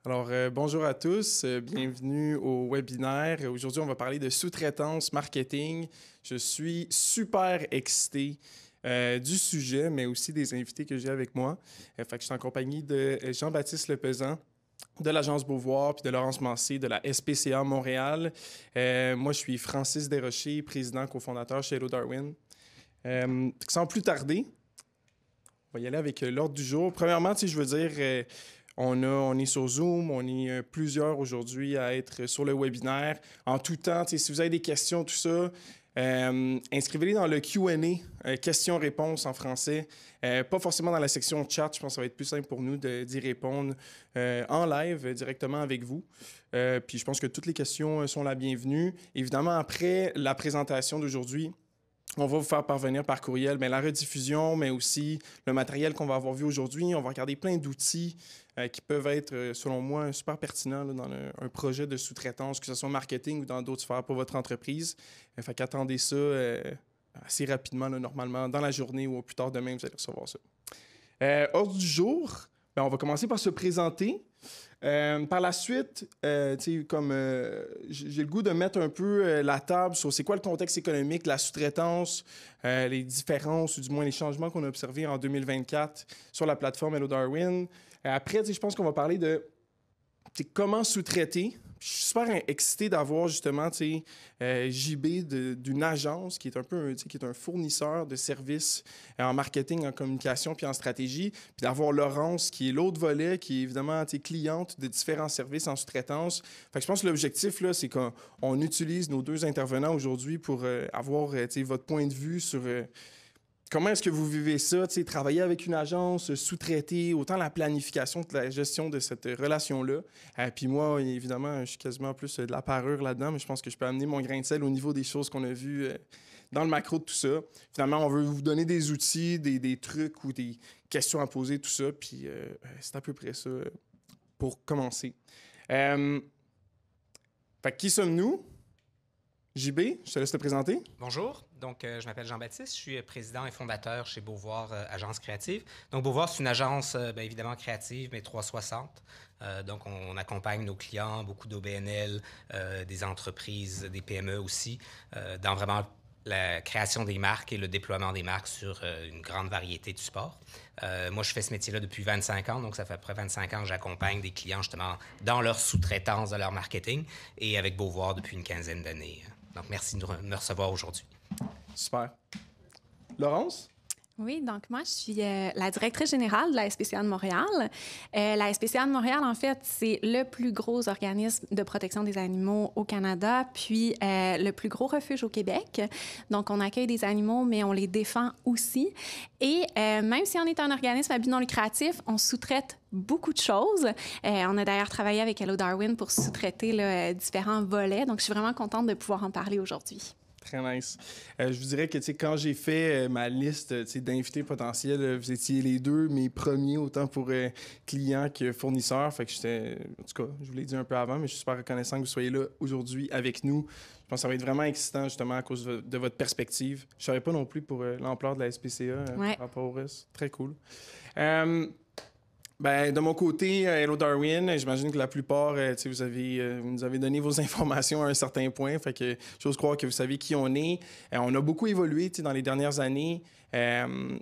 Alors, bonjour à tous, bienvenue au webinaire. Aujourd'hui, on va parler de sous-traitance marketing. Je suis super excité du sujet, mais aussi des invités que j'ai avec moi. Fait que je suis en compagnie de Jean-Baptiste Lepezan, de l'Agence Beauvoir, puis de Laurence Mancé, de la SPCA Montréal. Moi, je suis Francis Desrochers, président cofondateur chez Hello Darwin. Sans plus tarder, on va y aller avec l'ordre du jour. Premièrement, je veux dire, on est sur Zoom, on est plusieurs aujourd'hui à être sur le webinaire. En tout temps, si vous avez des questions, tout ça, inscrivez-les dans le Q&A, questions-réponses en français. Pas forcément dans la section chat, je pense que ça va être plus simple pour nous d'y répondre en live directement avec vous. Puis je pense que toutes les questions sont la bienvenue. Évidemment, après la présentation d'aujourd'hui, on va vous faire parvenir par courriel la rediffusion, mais aussi le matériel qu'on va avoir vu aujourd'hui. On va regarder plein d'outils qui peuvent être, selon moi, super pertinents là, dans un projet de sous-traitance, que ce soit marketing ou dans d'autres sphères pour votre entreprise. Fait qu'attendez ça assez rapidement, là, normalement, dans la journée ou au plus tard demain, vous allez recevoir ça. Ordre du jour, on va commencer par se présenter. Par la suite, j'ai le goût de mettre un peu la table sur c'est quoi le contexte économique, la sous-traitance, les différences ou du moins les changements qu'on a observés en 2024 sur la plateforme Hello Darwin. Après, je pense qu'on va parler de comment sous-traiter. Je suis super excité d'avoir justement JB d'une agence qui est un peu qui est un fournisseur de services en marketing, en communication puis en stratégie. Puis d'avoir Laurence qui est l'autre volet, qui est évidemment cliente de différents services en sous-traitance. Fait que je pense que l'objectif, là, c'est qu'on utilise nos deux intervenants aujourd'hui pour avoir votre point de vue sur... comment est-ce que vous vivez ça, travailler avec une agence, sous-traiter, autant la planification que la gestion de cette relation-là. Puis moi, évidemment, je suis quasiment plus de la parure là-dedans, mais je pense que je peux amener mon grain de sel au niveau des choses qu'on a vues dans le macro de tout ça. Finalement, on veut vous donner des outils, des trucs ou des questions à poser, tout ça. Puis c'est à peu près ça pour commencer. Fait que qui sommes-nous? JB, je te laisse te présenter. Bonjour, donc je m'appelle Jean-Baptiste, je suis président et fondateur chez Beauvoir Agence Créative. Donc Beauvoir, c'est une agence évidemment créative, mais 360. Donc on accompagne nos clients, beaucoup d'OBNL, des entreprises, des PME aussi, dans vraiment la création des marques et le déploiement des marques sur une grande variété de supports. Moi, je fais ce métier-là depuis 25 ans, donc ça fait à peu près 25 ans que j'accompagne des clients justement dans leur sous-traitance de leur marketing et avec Beauvoir depuis une quinzaine d'années. Donc, merci de me recevoir aujourd'hui. Super. Laurence? Oui, donc moi, je suis la directrice générale de la SPCA de Montréal. La SPCA de Montréal, en fait, c'est le plus gros organisme de protection des animaux au Canada, puis le plus gros refuge au Québec. Donc, on accueille des animaux, mais on les défend aussi. Et même si on est un organisme à but non lucratif, on sous-traite beaucoup de choses. On a d'ailleurs travaillé avec Hello Darwin pour sous-traiter différents volets. Donc, je suis vraiment contente de pouvoir en parler aujourd'hui. Très nice. Je vous dirais que quand j'ai fait ma liste d'invités potentiels, vous étiez les deux mes premiers, autant pour clients que fournisseurs. Fait que j'étais, en tout cas, je vous l'ai dit un peu avant, mais je suis super reconnaissant que vous soyez là aujourd'hui avec nous. Je pense que ça va être vraiment excitant justement à cause de votre perspective. Je ne savais pas non plus pour l'ampleur de la SPCA par rapport au reste. Très cool. De mon côté, Hello Darwin, j'imagine que la plupart, vous nous avez donné vos informations à un certain point, fait que j'ose croire que vous savez qui on est. On a beaucoup évolué dans les dernières années.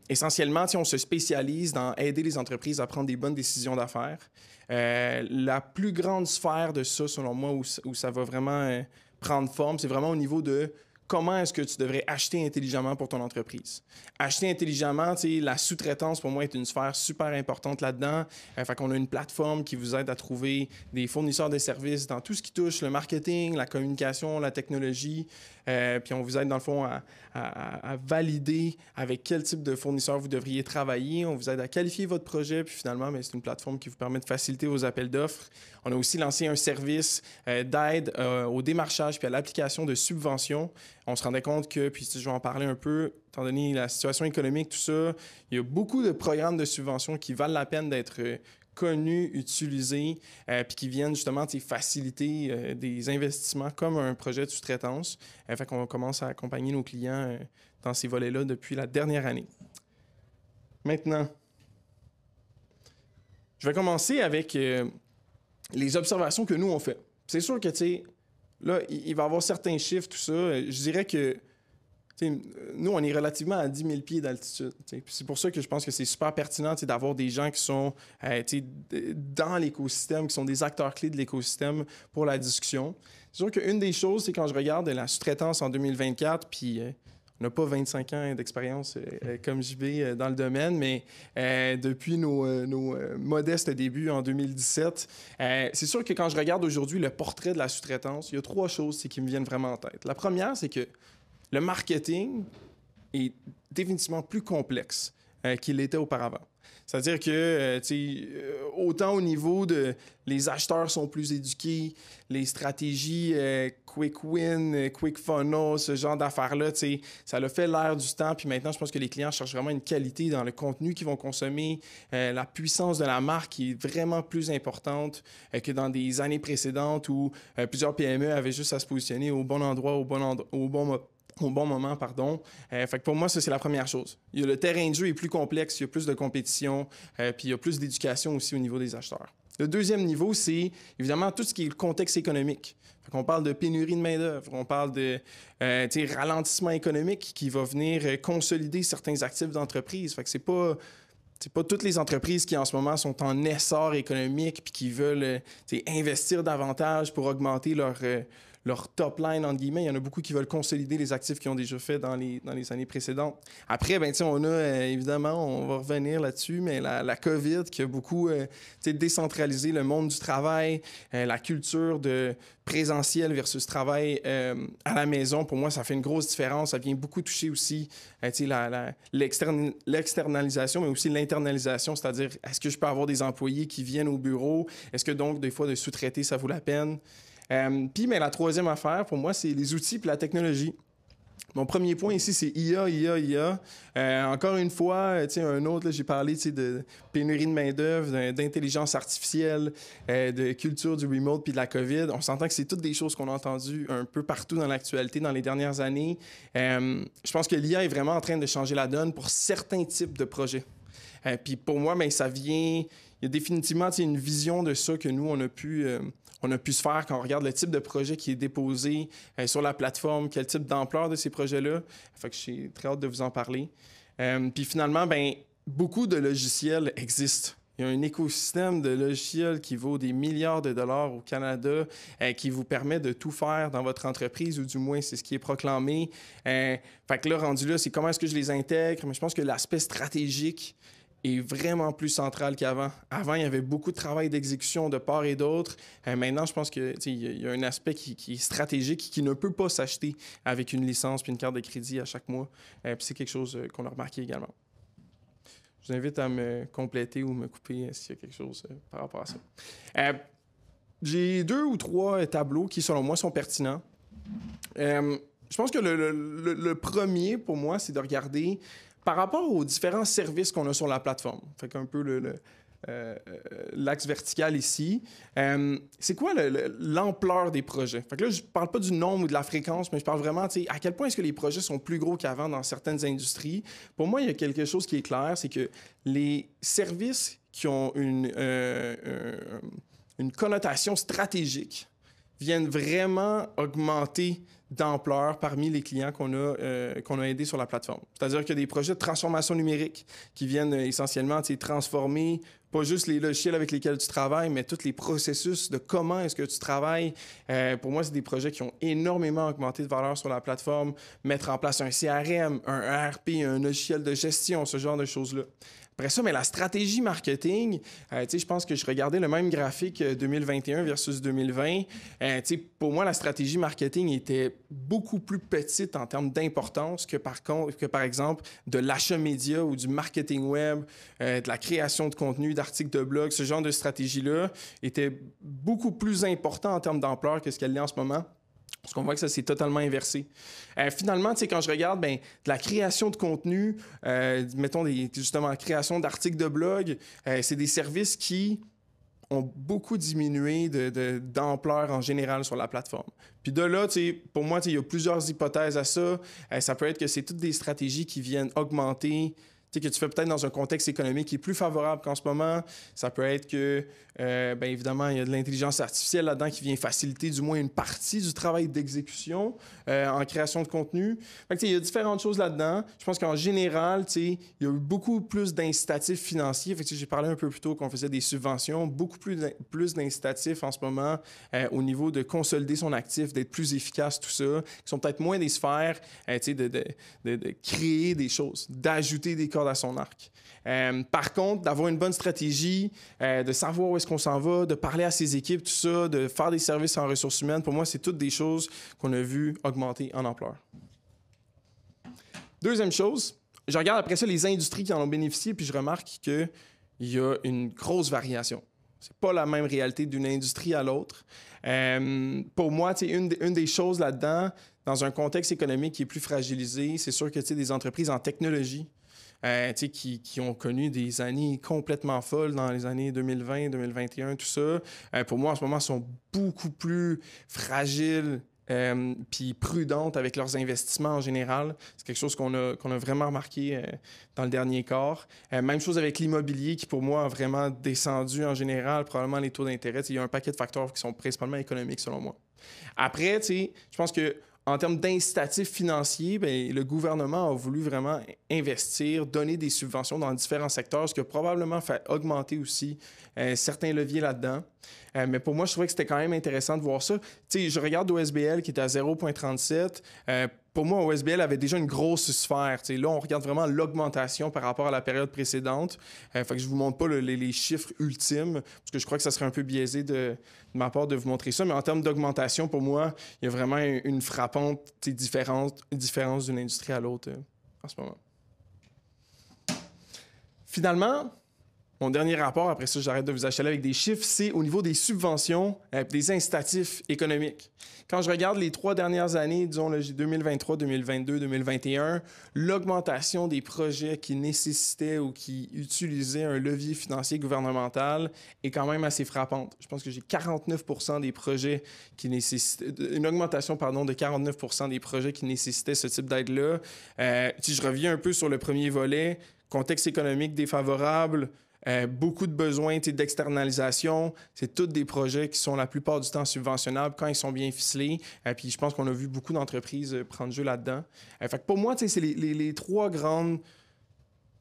Essentiellement, on se spécialise dans aider les entreprises à prendre des bonnes décisions d'affaires. La plus grande sphère de ça, selon moi, où ça va vraiment prendre forme, c'est vraiment au niveau de comment est-ce que tu devrais acheter intelligemment pour ton entreprise. Acheter intelligemment, la sous-traitance, pour moi, est une sphère super importante là-dedans. Fait qu'on a une plateforme qui vous aide à trouver des fournisseurs de services dans tout ce qui touche le marketing, la communication, la technologie. Puis on vous aide, dans le fond, à valider avec quel type de fournisseur vous devriez travailler. On vous aide à qualifier votre projet. Puis finalement, c'est une plateforme qui vous permet de faciliter vos appels d'offres. On a aussi lancé un service d'aide au démarchage puis à l'application de subventions. On se rendait compte que, puis je vais en parler un peu, étant donné la situation économique, tout ça, il y a beaucoup de programmes de subventions qui valent la peine d'être connus, utilisés, puis qui viennent justement faciliter des investissements comme un projet de sous-traitance. Fait qu'on commence à accompagner nos clients dans ces volets-là depuis la dernière année. Maintenant, je vais commencer avec les observations que nous, on fait. C'est sûr que, tu sais, là, il va y avoir certains chiffres, tout ça. Je dirais que, nous, on est relativement à 10 000 pieds d'altitude. C'est pour ça que je pense que c'est super pertinent d'avoir des gens qui sont dans l'écosystème, qui sont des acteurs clés de l'écosystème pour la discussion. C'est sûr qu'une des choses, c'est quand je regarde la sous-traitance en 2024, puis on n'a pas 25 ans d'expérience comme JB dans le domaine, mais depuis nos modestes débuts en 2017, c'est sûr que quand je regarde aujourd'hui le portrait de la sous-traitance, il y a 3 choses qui me viennent vraiment en tête. La première, c'est que le marketing est définitivement plus complexe qu'il l'était auparavant. C'est-à-dire que, autant au niveau de les acheteurs sont plus éduqués, les stratégies quick win, quick funnel, ce genre d'affaires-là, ça a fait l'ère du temps. Puis maintenant, je pense que les clients cherchent vraiment une qualité dans le contenu qu'ils vont consommer, la puissance de la marque qui est vraiment plus importante que dans des années précédentes où plusieurs PME avaient juste à se positionner au bon endroit, au bon moment, pardon. Fait que pour moi, ça, c'est la première chose. Le terrain de jeu est plus complexe, il y a plus de compétition, puis il y a plus d'éducation aussi au niveau des acheteurs. Le deuxième niveau, c'est évidemment tout ce qui est le contexte économique. Fait qu'on parle de pénurie de main-d'œuvre, on parle de ralentissement économique qui va venir consolider certains actifs d'entreprise. Fait que c'est pas toutes les entreprises qui, en ce moment, sont en essor économique puis qui veulent investir davantage pour augmenter leur top line, entre guillemets. Il y en a beaucoup qui veulent consolider les actifs qu'ils ont déjà fait dans les années précédentes. Après, on a, évidemment, on va revenir là-dessus, mais la COVID qui a beaucoup décentralisé le monde du travail, la culture de présentiel versus travail à la maison, pour moi, ça fait une grosse différence. Ça vient beaucoup toucher aussi l'externalisation, mais aussi l'internalisation, c'est-à-dire, est-ce que je peux avoir des employés qui viennent au bureau? Est-ce que donc, des fois, de sous-traiter, ça vaut la peine? Puis, mais la troisième affaire, pour moi, c'est les outils et la technologie. Mon premier point ici, c'est IA. Encore une fois, un autre, là, j'ai parlé de pénurie de main-d'œuvre, d'intelligence artificielle, de culture du remote puis de la COVID. On s'entend que c'est toutes des choses qu'on a entendues un peu partout dans l'actualité dans les dernières années. Je pense que l'IA est vraiment en train de changer la donne pour certains types de projets. Puis pour moi, ça vient... Il y a définitivement une vision de ça que nous, on a pu se faire quand on regarde le type de projet qui est déposé sur la plateforme, quel type d'ampleur de ces projets-là. Fait que j'ai très hâte de vous en parler. Puis finalement, beaucoup de logiciels existent. Il y a un écosystème de logiciels qui vaut des milliards de dollars au Canada qui vous permet de tout faire dans votre entreprise, ou du moins, c'est ce qui est proclamé. Fait que là, rendu là, c'est comment est-ce que je les intègre? Mais je pense que l'aspect stratégique est vraiment plus central qu'avant. Avant, il y avait beaucoup de travail d'exécution de part et d'autre. Maintenant, je pense qu'il y a un aspect qui est stratégique, qui ne peut pas s'acheter avec une licence puis une carte de crédit à chaque mois. Puis c'est quelque chose qu'on a remarqué également. Je vous invite à me compléter ou me couper s'il y a quelque chose par rapport à ça. J'ai 2 ou 3 tableaux qui, selon moi, sont pertinents. Je pense que le premier, pour moi, c'est de regarder par rapport aux différents services qu'on a sur la plateforme. Fait qu'un peu l'axe vertical ici. C'est quoi l'ampleur des projets? Fait que là, je ne parle pas du nombre ou de la fréquence, mais je parle vraiment, à quel point est-ce que les projets sont plus gros qu'avant dans certaines industries. Pour moi, il y a quelque chose qui est clair, c'est que les services qui ont une connotation stratégique viennent vraiment augmenter d'ampleur parmi les clients qu'on a aidés sur la plateforme. C'est-à-dire qu'il y a des projets de transformation numérique qui viennent essentiellement transformer pas juste les logiciels avec lesquels tu travailles, mais tous les processus de comment est-ce que tu travailles. Pour moi, c'est des projets qui ont énormément augmenté de valeur sur la plateforme. Mettre en place un CRM, un ERP, un logiciel de gestion, ce genre de choses-là. Après ça, mais la stratégie marketing, je pense que je regardais le même graphique 2021 versus 2020. Pour moi, la stratégie marketing était beaucoup plus petite en termes d'importance que par exemple de l'achat média ou du marketing web, de la création de contenu, d'articles de blog. Ce genre de stratégie-là était beaucoup plus important en termes d'ampleur que ce qu'elle est en ce moment. Parce qu'on voit que ça s'est totalement inversé. Finalement, quand je regarde de la création de contenu, mettons justement la création d'articles de blog, c'est des services qui ont beaucoup diminué d'ampleur en général sur la plateforme. Puis de là, pour moi, il y a plusieurs hypothèses à ça. Ça peut être que c'est toutes des stratégies qui viennent augmenter que tu fais peut-être dans un contexte économique qui est plus favorable qu'en ce moment. Ça peut être que, bien évidemment, il y a de l'intelligence artificielle là-dedans qui vient faciliter du moins une partie du travail d'exécution en création de contenu. Fait que, il y a différentes choses là-dedans. Je pense qu'en général, il y a eu beaucoup plus d'incitatifs financiers. Fait que, j'ai parlé un peu plus tôt qu'on faisait des subventions, beaucoup plus d'incitatifs en ce moment au niveau de consolider son actif, d'être plus efficace, tout ça, qui sont peut-être moins des sphères de créer des choses, d'ajouter des cordes à son arc. Par contre, d'avoir une bonne stratégie, de savoir où est-ce qu'on s'en va, de parler à ses équipes, tout ça, de faire des services en ressources humaines, pour moi, c'est toutes des choses qu'on a vues augmenter en ampleur. Deuxième chose, je regarde après ça les industries qui en ont bénéficié, puis je remarque qu'il y a une grosse variation. C'est pas la même réalité d'une industrie à l'autre. Pour moi, une des choses là-dedans, dans un contexte économique qui est plus fragilisé, c'est sûr que des entreprises en technologie qui ont connu des années complètement folles dans les années 2020, 2021, tout ça, pour moi, en ce moment, sont beaucoup plus fragiles puis prudentes avec leurs investissements en général. C'est quelque chose qu'on a vraiment remarqué dans le dernier quart. Même chose avec l'immobilier qui, pour moi, a vraiment descendu en général, probablement les taux d'intérêt. Il y a un paquet de facteurs qui sont principalement économiques, selon moi. Après, je pense que en termes d'incitatifs financiers, bien, le gouvernement a voulu vraiment investir, donner des subventions dans différents secteurs, ce qui a probablement fait augmenter aussi certains leviers là-dedans. Mais pour moi, je trouvais que c'était quand même intéressant de voir ça. Je regarde OSBL qui était à 0,37. Pour moi, OSBL avait déjà une grosse sphère. Là, on regarde vraiment l'augmentation par rapport à la période précédente. Fait que je ne vous montre pas les chiffres ultimes, parce que je crois que ça serait un peu biaisé de ma part de vous montrer ça. Mais en termes d'augmentation, pour moi, il y a vraiment une frappante différence d'une industrie à l'autre en ce moment. Finalement, mon dernier rapport, après ça, j'arrête de vous achaler avec des chiffres, c'est au niveau des subventions, des incitatifs économiques. Quand je regarde les 3 dernières années, disons 2023, 2022, 2021, l'augmentation des projets qui nécessitaient ou qui utilisaient un levier financier gouvernemental est quand même assez frappante. Je pense que j'ai 49 % des projets qui nécessitaient, une augmentation, de 49 % des projets qui nécessitaient ce type d'aide-là. Si je reviens un peu sur le premier volet, contexte économique défavorable, beaucoup de besoins d'externalisation. C'est tous des projets qui sont la plupart du temps subventionnables quand ils sont bien ficelés. Puis je pense qu'on a vu beaucoup d'entreprises prendre jeu là-dedans. Fait que pour moi, c'est les 3 grandes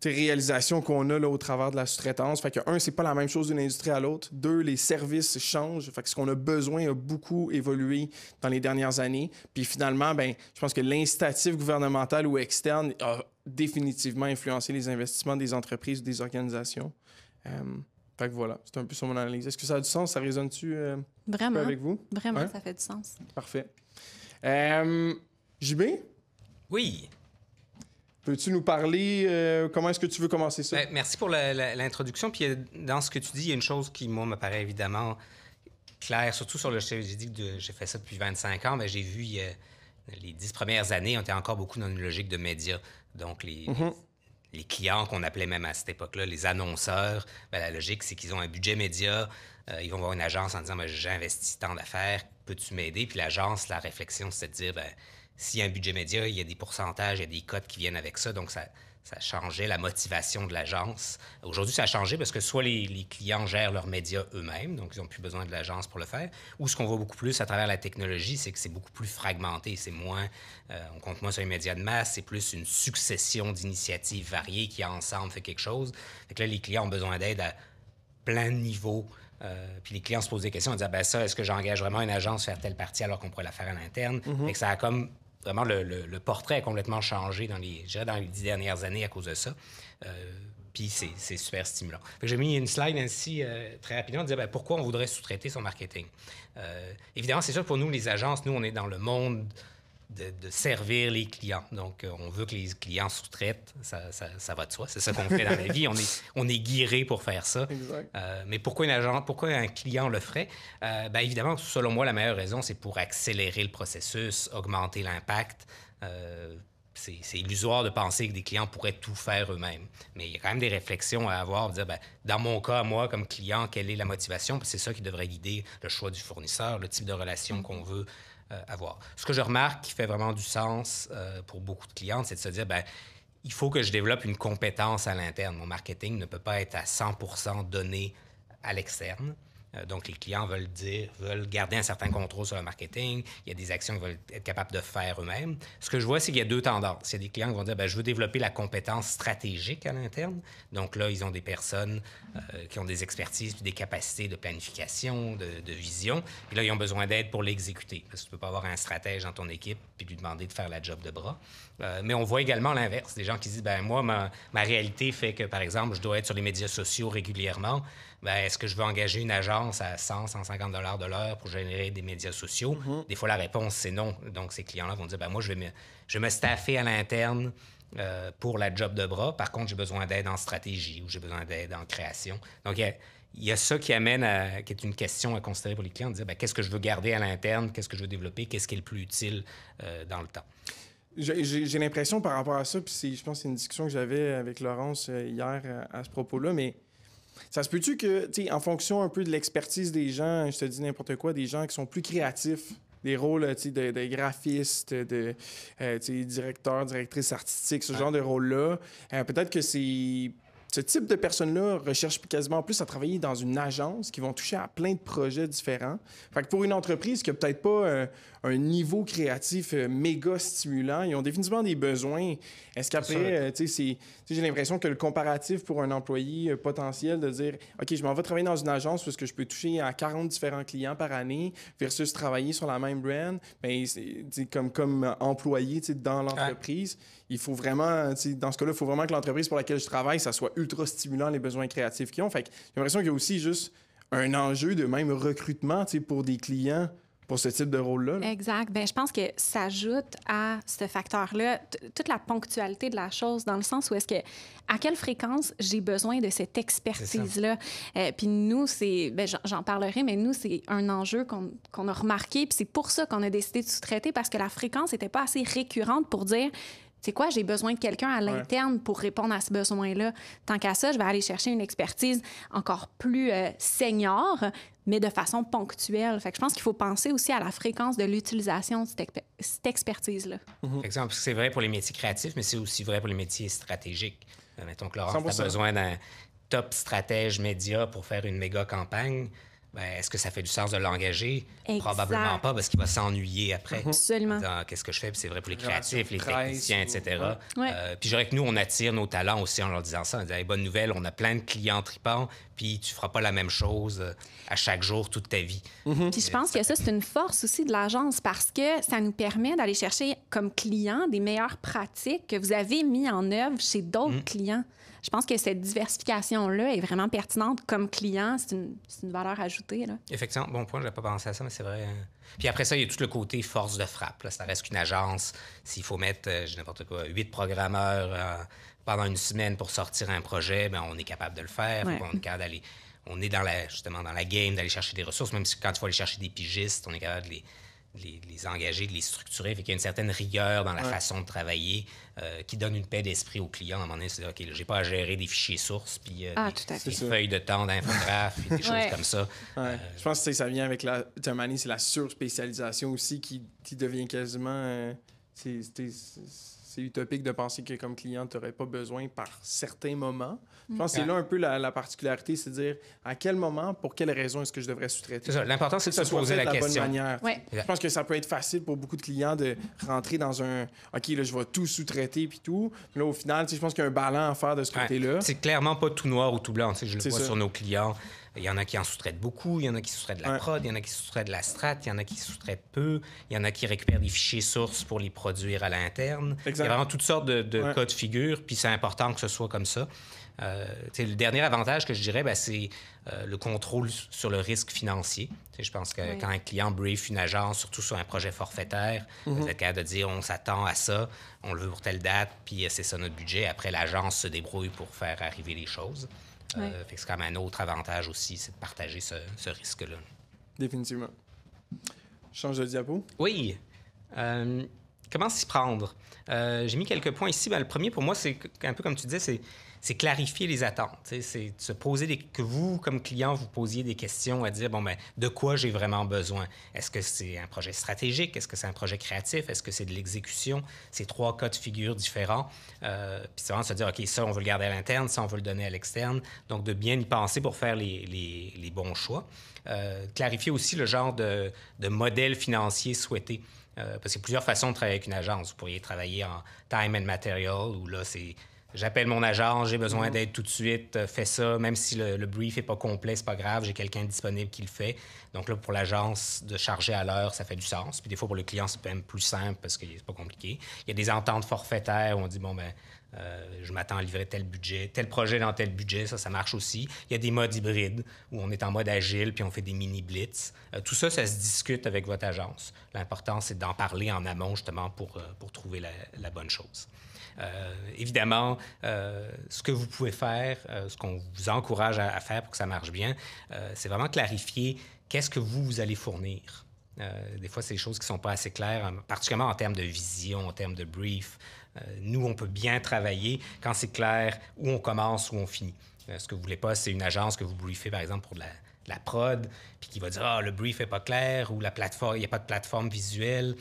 réalisations qu'on a là, au travers de la sous-traitance. Fait que 1, c'est pas la même chose d'une industrie à l'autre. 2, les services changent. Fait que ce qu'on a besoin a beaucoup évolué dans les dernières années. Puis finalement, ben, je pense que l'incitatif gouvernemental ou externe a définitivement influencé les investissements des entreprises ou des organisations. Fait que voilà, c'est un peu sur mon analyse. Est-ce que ça a du sens? Ça résonne-tu Vraiment, avec vous? Vraiment, ouais? Ça fait du sens. Parfait. JB? Oui. Peux-tu nous parler, comment est-ce que tu veux commencer ça? Bien, merci pour l'introduction. Puis dans ce que tu dis, il y a une chose qui, moi, me paraît évidemment claire, surtout sur le... J'ai dit que j'ai fait ça depuis 25 ans, mais j'ai vu les 10 premières années, on était encore beaucoup dans une logique de médias. Donc, les clients qu'on appelait même à cette époque-là, les annonceurs, bien, la logique, c'est qu'ils ont un budget média. Ils vont voir une agence en disant « j'ai investi tant d'affaires, peux-tu m'aider? » Puis l'agence, la réflexion, c'est de dire « s'il y a un budget média, il y a des pourcentages, il y a des cotes qui viennent avec ça. » Donc, ça changeait la motivation de l'agence. Aujourd'hui, ça a changé parce que soit les clients gèrent leurs médias eux-mêmes, donc ils n'ont plus besoin de l'agence pour le faire, ou ce qu'on voit beaucoup plus à travers la technologie, c'est que c'est beaucoup plus fragmenté. C'est moins, on compte moins sur les médias de masse, c'est plus une succession d'initiatives variées qui, ensemble, fait quelque chose. Fait que là, les clients ont besoin d'aide à plein de niveaux. Puis les clients se posent des questions, on dit ça, est-ce que j'engage vraiment une agence faire telle partie alors qu'on pourrait la faire à l'interne? Fait que ça a comme vraiment, le portrait a complètement changé dans les 10 dernières années à cause de ça. Puis c'est super stimulant. J'ai mis une slide ainsi, très rapidement, de dire pourquoi on voudrait sous-traiter son marketing. Évidemment, c'est sûr, pour nous, les agences, nous, on est dans le monde de servir les clients. Donc, on veut que les clients sous-traitent. Ça va de soi. C'est ça qu'on fait dans la vie. On est guiré pour faire ça. Mais pourquoi une agence, pourquoi un client le ferait? Évidemment, selon moi, la meilleure raison, c'est pour accélérer le processus, augmenter l'impact. C'est illusoire de penser que des clients pourraient tout faire eux-mêmes. Mais il y a quand même des réflexions à avoir, de dire, dans mon cas, moi, comme client, quelle est la motivation? Puis c'est ça qui devrait guider le choix du fournisseur, le type de relation qu'on veut avoir. Ce que je remarque qui fait vraiment du sens pour beaucoup de clientes, c'est de se dire, il faut que je développe une compétence à l'interne. Mon marketing ne peut pas être à 100% donné à l'externe. Donc, les clients veulent garder un certain contrôle sur le marketing. Il y a des actions qu'ils veulent être capables de faire eux-mêmes. Ce que je vois, c'est qu'il y a deux tendances. Il y a des clients qui vont dire, je veux développer la compétence stratégique à l'interne. Donc là, ils ont des personnes qui ont des expertises puis des capacités de planification, de vision. Puis là, ils ont besoin d'aide pour l'exécuter. Parce que tu ne peux pas avoir un stratège dans ton équipe puis lui demander de faire la job de bras. Mais on voit également l'inverse. Des gens qui disent, moi, ma réalité fait que, par exemple, je dois être sur les médias sociaux régulièrement. Est-ce que je veux engager une agence à 100, 150 $ de l'heure pour générer des médias sociaux? Des fois, la réponse, c'est non. Donc, ces clients-là vont dire, moi, je vais me staffer à l'interne pour la job de bras. Par contre, j'ai besoin d'aide en stratégie ou j'ai besoin d'aide en création. Donc, il y a ça qui est une question à considérer pour les clients, de dire, qu'est-ce que je veux garder à l'interne? Qu'est-ce que je veux développer? Qu'est-ce qui est le plus utile dans le temps? J'ai l'impression par rapport à ça, puis je pense que c'est une discussion que j'avais avec Laurence hier à ce propos-là, mais ça se peut-tu que, en fonction un peu de l'expertise des gens, je te dis n'importe quoi, des gens qui sont plus créatifs, des rôles de graphistes, de directeurs, directrices artistiques, ce genre de rôle-là, peut-être que ce type de personnes-là recherchent quasiment plus à travailler dans une agence qui vont toucher à plein de projets différents. Fait que pour une entreprise qui n'a peut-être pas un niveau créatif méga stimulant, ils ont définitivement des besoins. Est-ce qu'après, j'ai l'impression que le comparatif pour un employé potentiel de dire « OK, je m'en vais travailler dans une agence parce que je peux toucher à 40 différents clients par année versus travailler sur la même brand, comme employé dans l'entreprise, il faut vraiment, dans ce cas-là, il faut vraiment que l'entreprise pour laquelle je travaille, ça soit ultra stimulant les besoins créatifs qu'ils ont. Fait que j'ai l'impression qu'il y a aussi juste un enjeu de même recrutement pour des clients pour ce type de rôle-là. Là. Exact. Bien, je pense que ça ajoute à ce facteur-là toute la ponctualité de la chose, dans le sens où est-ce que, à quelle fréquence j'ai besoin de cette expertise-là. Puis nous, j'en parlerai, mais nous, c'est un enjeu qu'on a remarqué, puis c'est pour ça qu'on a décidé de sous-traiter, parce que la fréquence n'était pas assez récurrente pour dire... C'est quoi, j'ai besoin de quelqu'un à l'interne pour répondre à ce besoin-là. Tant qu'à ça, je vais aller chercher une expertise encore plus senior, mais de façon ponctuelle. Fait que je pense qu'il faut penser aussi à la fréquence de l'utilisation de cette expertise-là. Exemple, c'est vrai pour les métiers créatifs, mais c'est aussi vrai pour les métiers stratégiques. Mettons que Laurence, tu as besoin d'un top stratège média pour faire une méga campagne. Est-ce que ça fait du sens de l'engager? Exact. Probablement pas, parce qu'il va s'ennuyer après. Absolument. Qu'est-ce que je fais? Puis c'est vrai pour les créatifs, les techniciens, etc. Puis je dirais que nous, on attire nos talents aussi en leur disant ça. On dit, bonne nouvelle, on a plein de clients tripants, puis tu feras pas la même chose à chaque jour toute ta vie. Puis je pense que ça, c'est une force aussi de l'agence, parce que ça nous permet d'aller chercher comme clients des meilleures pratiques que vous avez mis en œuvre chez d'autres clients. Je pense que cette diversification-là est vraiment pertinente comme client. C'est une valeur ajoutée. Là. Effectivement, bon point, je n'avais pas pensé à ça, mais c'est vrai. Puis après ça, il y a tout le côté force de frappe. Là. Ça reste qu'une agence. S'il faut mettre, n'importe quoi, 8 programmeurs pendant une semaine pour sortir un projet, on est capable de le faire. On est justement dans la game d'aller chercher des ressources, même si quand il faut aller chercher des pigistes, on est capable de les engager, de les structurer. Fait qu'il y a une certaine rigueur dans la façon de travailler qui donne une paix d'esprit aux clients. À un moment donné, c'est OK, là, j'ai pas à gérer des fichiers sources, puis des feuilles de temps d'infographes, puis des choses comme ça. Je pense que ça vient avec c'est la surspécialisation aussi qui devient quasiment... c'est utopique de penser que comme client, tu n'aurais pas besoin par certains moments. Je pense que c'est là un peu la particularité, c'est de dire à quel moment, pour quelle raison est-ce que je devrais sous-traiter. C'est ça. L'important, c'est de se poser la question. Bonne manière. Je pense que ça peut être facile pour beaucoup de clients de rentrer dans un OK, là, je vais tout sous-traiter puis tout. Puis là, au final, je pense qu'il y a un ballon à faire de ce côté-là. C'est clairement pas tout noir ou tout blanc. Je le vois sur nos clients. Il y en a qui en sous-traitent beaucoup, il y en a qui sous-traitent de la prod, il y en a qui sous-traitent de la strat, il y en a qui sous-traitent peu, il y en a qui récupèrent des fichiers sources pour les produire à l'interne. Il y a vraiment toutes sortes de cas de figure, puis c'est important que ce soit comme ça. Le dernier avantage que je dirais, c'est le contrôle sur le risque financier. Je pense que quand un client brief une agence, surtout sur un projet forfaitaire, vous êtes capable de dire on s'attend à ça, on le veut pour telle date, puis c'est ça notre budget. Après, l'agence se débrouille pour faire arriver les choses. Fait que c'est quand même un autre avantage aussi, c'est de partager ce risque-là. Définitivement. Je change de diapo? Oui. Comment s'y prendre? J'ai mis quelques points ici. Le premier, pour moi, c'est un peu comme tu disais, c'est clarifier les attentes. C'est de se poser que vous, comme client, vous posiez des questions à dire, bon, ben, de quoi j'ai vraiment besoin? Est-ce que c'est un projet stratégique? Est-ce que c'est un projet créatif? Est-ce que c'est de l'exécution? C'est 3 cas de figure différents. Puis c'est vraiment de se dire, OK, ça, on veut le garder à l'interne, ça, on veut le donner à l'externe. Donc, de bien y penser pour faire les bons choix. Clarifier aussi le genre de modèle financier souhaité. Parce qu'il y a plusieurs façons de travailler avec une agence. Vous pourriez travailler en time and material, où là, c'est j'appelle mon agence, j'ai besoin d'aide tout de suite, fais ça, même si le brief n'est pas complet, c'est pas grave, j'ai quelqu'un disponible qui le fait. Donc là, pour l'agence, de charger à l'heure, ça fait du sens. Puis des fois, pour le client, c'est même plus simple parce que c'est pas compliqué. Il y a des ententes forfaitaires où on dit, bon, ben je m'attends à livrer tel budget, tel projet dans tel budget, ça marche aussi. Il y a des modes hybrides où on est en mode agile puis on fait des mini-blitz. Tout ça, ça se discute avec votre agence. L'important, c'est d'en parler en amont, justement, pour trouver la bonne chose. Évidemment, ce que vous pouvez faire, ce qu'on vous encourage à faire pour que ça marche bien, c'est vraiment clarifier qu'est-ce que vous allez fournir. Des fois, c'est des choses qui ne sont pas assez claires, particulièrement en termes de vision, en termes de brief. Nous, on peut bien travailler quand c'est clair où on commence, où on finit. Ce que vous ne voulez pas, c'est une agence que vous briefez, par exemple, pour de la prod, puis qui va dire « Ah, le brief n'est pas clair » ou « La plateforme, il n'y a pas de plateforme visuelle. »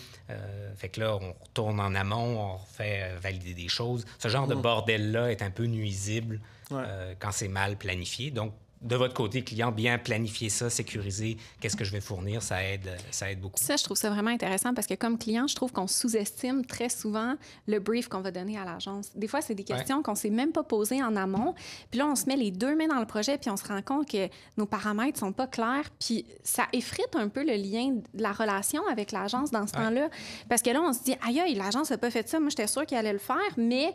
Fait que là, on retourne en amont, on fait valider des choses. Ce genre de bordel-là est un peu nuisible quand c'est mal planifié. Donc, de votre côté, client, bien planifier ça, sécuriser qu'est-ce que je vais fournir, ça aide beaucoup. Ça, je trouve ça vraiment intéressant parce que comme client, je trouve qu'on sous-estime très souvent le brief qu'on va donner à l'agence. Des fois, c'est des questions qu'on ne s'est même pas posées en amont. Puis là, on se met les 2 mains dans le projet puis on se rend compte que nos paramètres ne sont pas clairs. Puis ça effrite un peu le lien de la relation avec l'agence dans ce temps-là. Parce que là, on se dit, aïe, l'agence n'a pas fait ça. Moi, j'étais sûre qu'elle allait le faire, mais...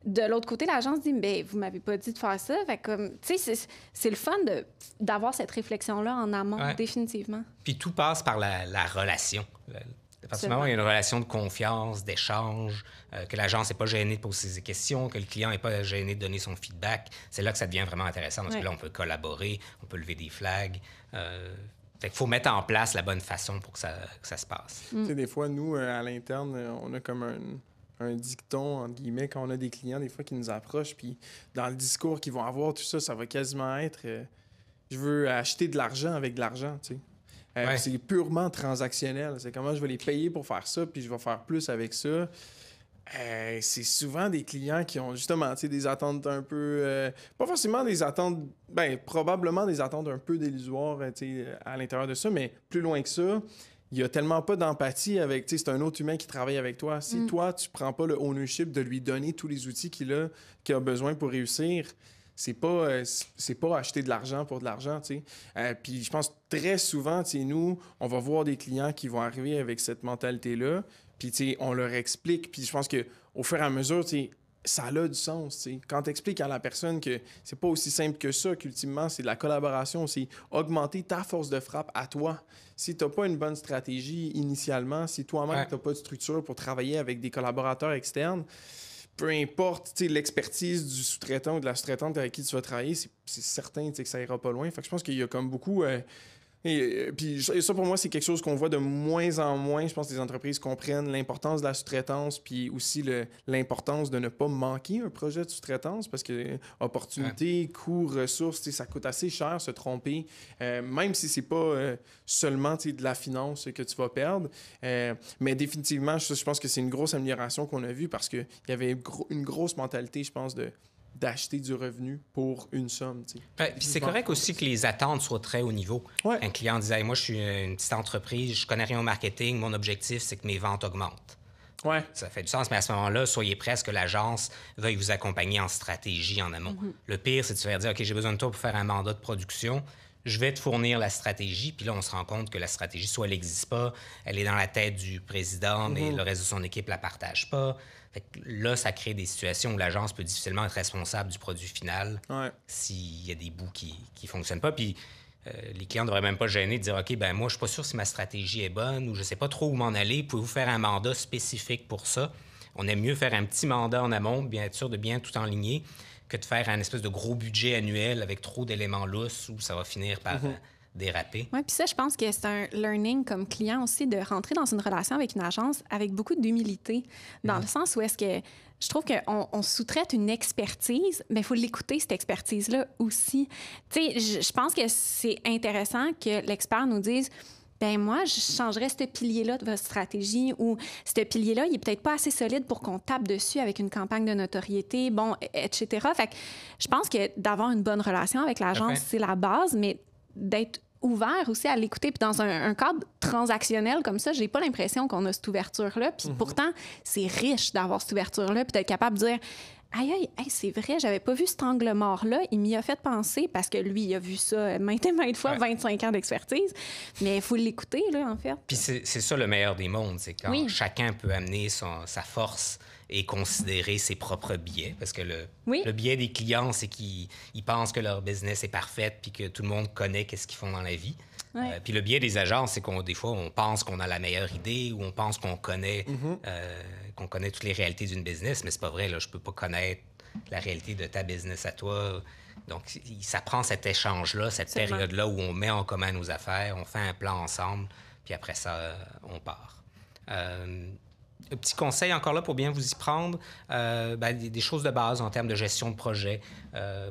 De l'autre côté, l'agence dit, bien, vous m'avez pas dit de faire ça. Fait comme, tu sais, c'est le fun d'avoir cette réflexion-là en amont, définitivement. Puis tout passe par la relation. À partir du moment où il y a une relation de confiance, d'échange, que l'agence n'est pas gênée de poser ses questions, que le client n'est pas gêné de donner son feedback, c'est là que ça devient vraiment intéressant. Parce que là, on peut collaborer, on peut lever des flags. Fait qu'il faut mettre en place la bonne façon pour que ça se passe. Tu sais, des fois, nous, à l'interne, on a comme un dicton, entre guillemets, quand on a des clients, des fois, qui nous approchent, puis dans le discours qu'ils vont avoir, tout ça, ça va quasiment être je veux acheter de l'argent avec de l'argent, tu sais. C'est purement transactionnel. C'est comment je vais les payer pour faire ça, puis je vais faire plus avec ça. C'est souvent des clients qui ont justement des attentes un peu... pas forcément des attentes... probablement des attentes un peu délusoires à l'intérieur de ça, mais plus loin que ça, il n'y a tellement pas d'empathie avec... C'est un autre humain qui travaille avec toi. Si toi, tu ne prends pas le ownership de lui donner tous les outils qu'il a besoin pour réussir, c'est pas acheter de l'argent pour de l'argent, tu sais. Puis je pense très souvent, nous, on va voir des clients qui vont arriver avec cette mentalité-là, puis on leur explique. Puis je pense qu'au fur et à mesure, ça a du sens, tu sais. Quand tu expliques à la personne que c'est pas aussi simple que ça, qu'ultimement, c'est de la collaboration, c'est augmenter ta force de frappe à toi. Si tu n'as pas une bonne stratégie initialement, si toi-même, tu n'as pas de structure pour travailler avec des collaborateurs externes, peu importe l'expertise du sous-traitant ou de la sous-traitante avec qui tu vas travailler, c'est certain que ça ira pas loin. Fait que je pense qu'il y a comme beaucoup... puis ça, pour moi, c'est quelque chose qu'on voit de moins en moins. Je pense que les entreprises comprennent l'importance de la sous-traitance, puis aussi l'importance de ne pas manquer un projet de sous-traitance, parce que opportunité, coût, ressources, ça coûte assez cher se tromper, même si c'est pas seulement de la finance que tu vas perdre. Mais définitivement, je pense que c'est une grosse amélioration qu'on a vue, parce qu'il y avait une grosse mentalité, je pense, d'acheter du revenu pour une somme. Puis c'est correct aussi que les attentes soient très haut niveau. Un client disait hey, « Moi, je suis une petite entreprise, je connais rien au marketing, mon objectif, c'est que mes ventes augmentent. » Ça fait du sens, mais à ce moment-là, soyez prêts à ce que l'agence veuille vous accompagner en stratégie en amont. Le pire, c'est de se faire dire « OK, j'ai besoin de toi pour faire un mandat de production. Je vais te fournir la stratégie. » Puis là, on se rend compte que la stratégie, soit elle n'existe pas, elle est dans la tête du président, mais le reste de son équipe ne la partage pas. Fait que là, ça crée des situations où l'agence peut difficilement être responsable du produit final s'il y a des bouts qui ne fonctionnent pas. Puis les clients ne devraient même pas se gêner de dire « OK, ben moi, je ne suis pas sûr si ma stratégie est bonne ou je ne sais pas trop où m'en aller. Pouvez-vous faire un mandat spécifique pour ça? » On aime mieux faire un petit mandat en amont, bien être sûr de bien tout enligner, que de faire un espèce de gros budget annuel avec trop d'éléments lousses où ça va finir par déraper. Oui, puis ça, je pense que c'est un learning comme client aussi de rentrer dans une relation avec une agence avec beaucoup d'humilité, dans le sens où est-ce que je trouve qu'on sous-traite une expertise, mais il faut l'écouter, cette expertise-là aussi. Tu sais, je pense que c'est intéressant que l'expert nous dise ben moi, je changerais ce pilier-là de votre stratégie ou ce pilier-là, il est peut-être pas assez solide pour qu'on tape dessus avec une campagne de notoriété, bon, etc. Fait que je pense que d'avoir une bonne relation avec l'agence, c'est la base, mais d'être ouvert aussi à l'écouter. Puis dans un cadre transactionnel comme ça, j'ai pas l'impression qu'on a cette ouverture-là. Puis pourtant, c'est riche d'avoir cette ouverture-là, puis d'être capable de dire aïe, c'est vrai, j'avais pas vu cet angle mort-là. Il m'y a fait penser parce que lui, il a vu ça maintes et maintes fois, 25 ans d'expertise. Mais il faut l'écouter, là, en fait. Puis c'est ça le meilleur des mondes, c'est quand chacun peut amener sa force et considérer ses propres biais. Parce que le biais des clients, c'est qu'ils pensent que leur business est parfait puis que tout le monde connaît qu'est-ce qu'ils font dans la vie. Puis le biais des agences, c'est des fois, on pense qu'on a la meilleure idée ou on pense qu'on connaît toutes les réalités d'une business, mais c'est pas vrai. Là, je peux pas connaître la réalité de ta business à toi. Donc, ça prend cet échange-là, cette période-là où on met en commun nos affaires, on fait un plan ensemble, puis après ça, on part. Un petit conseil encore là pour bien vous y prendre, des choses de base en termes de gestion de projet.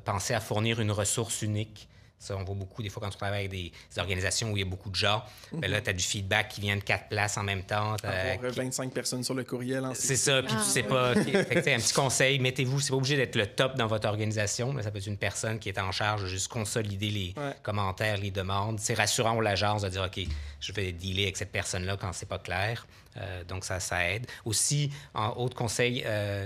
Pensez à fournir une ressource unique. Ça, on voit beaucoup, des fois, quand on travaille avec des organisations où il y a beaucoup de gens, ben là, tu as du feedback qui vient de 4 places en même temps. Avoir 25 personnes sur le courriel. C'est ça, puis tu sais pas. Fait que, un petit conseil, mettez-vous, c'est pas obligé d'être le top dans votre organisation, mais ça peut être une personne qui est en charge de juste consolider les commentaires, les demandes. C'est rassurant pour l'agence de dire, OK, je vais dealer avec cette personne-là quand c'est pas clair. Donc, ça aide. Aussi, en autre conseil,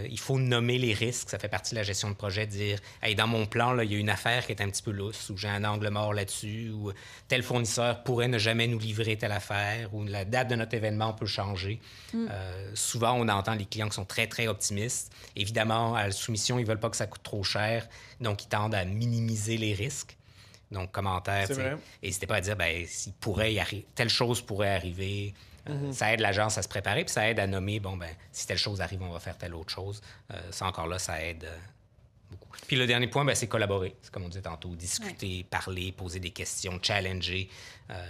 il faut nommer les risques. Ça fait partie de la gestion de projet, de dire, hey, dans mon plan, là, il y a une affaire qui est un petit peu lousse, ou j'ai un angle mort là-dessus, ou tel fournisseur pourrait ne jamais nous livrer telle affaire, ou la date de notre événement peut changer. Souvent, on entend les clients qui sont très, très optimistes. Évidemment, à la soumission, ils veulent pas que ça coûte trop cher, donc ils tendent à minimiser les risques. Donc, commentaire, n'hésitez pas à dire, s'il pourrait telle chose pourrait arriver. Ça aide l'agence à se préparer, puis ça aide à nommer, si telle chose arrive, on va faire telle autre chose. Ça, encore là, ça aide beaucoup. Puis le dernier point, c'est collaborer. C'est comme on disait tantôt, discuter, parler, poser des questions, challenger.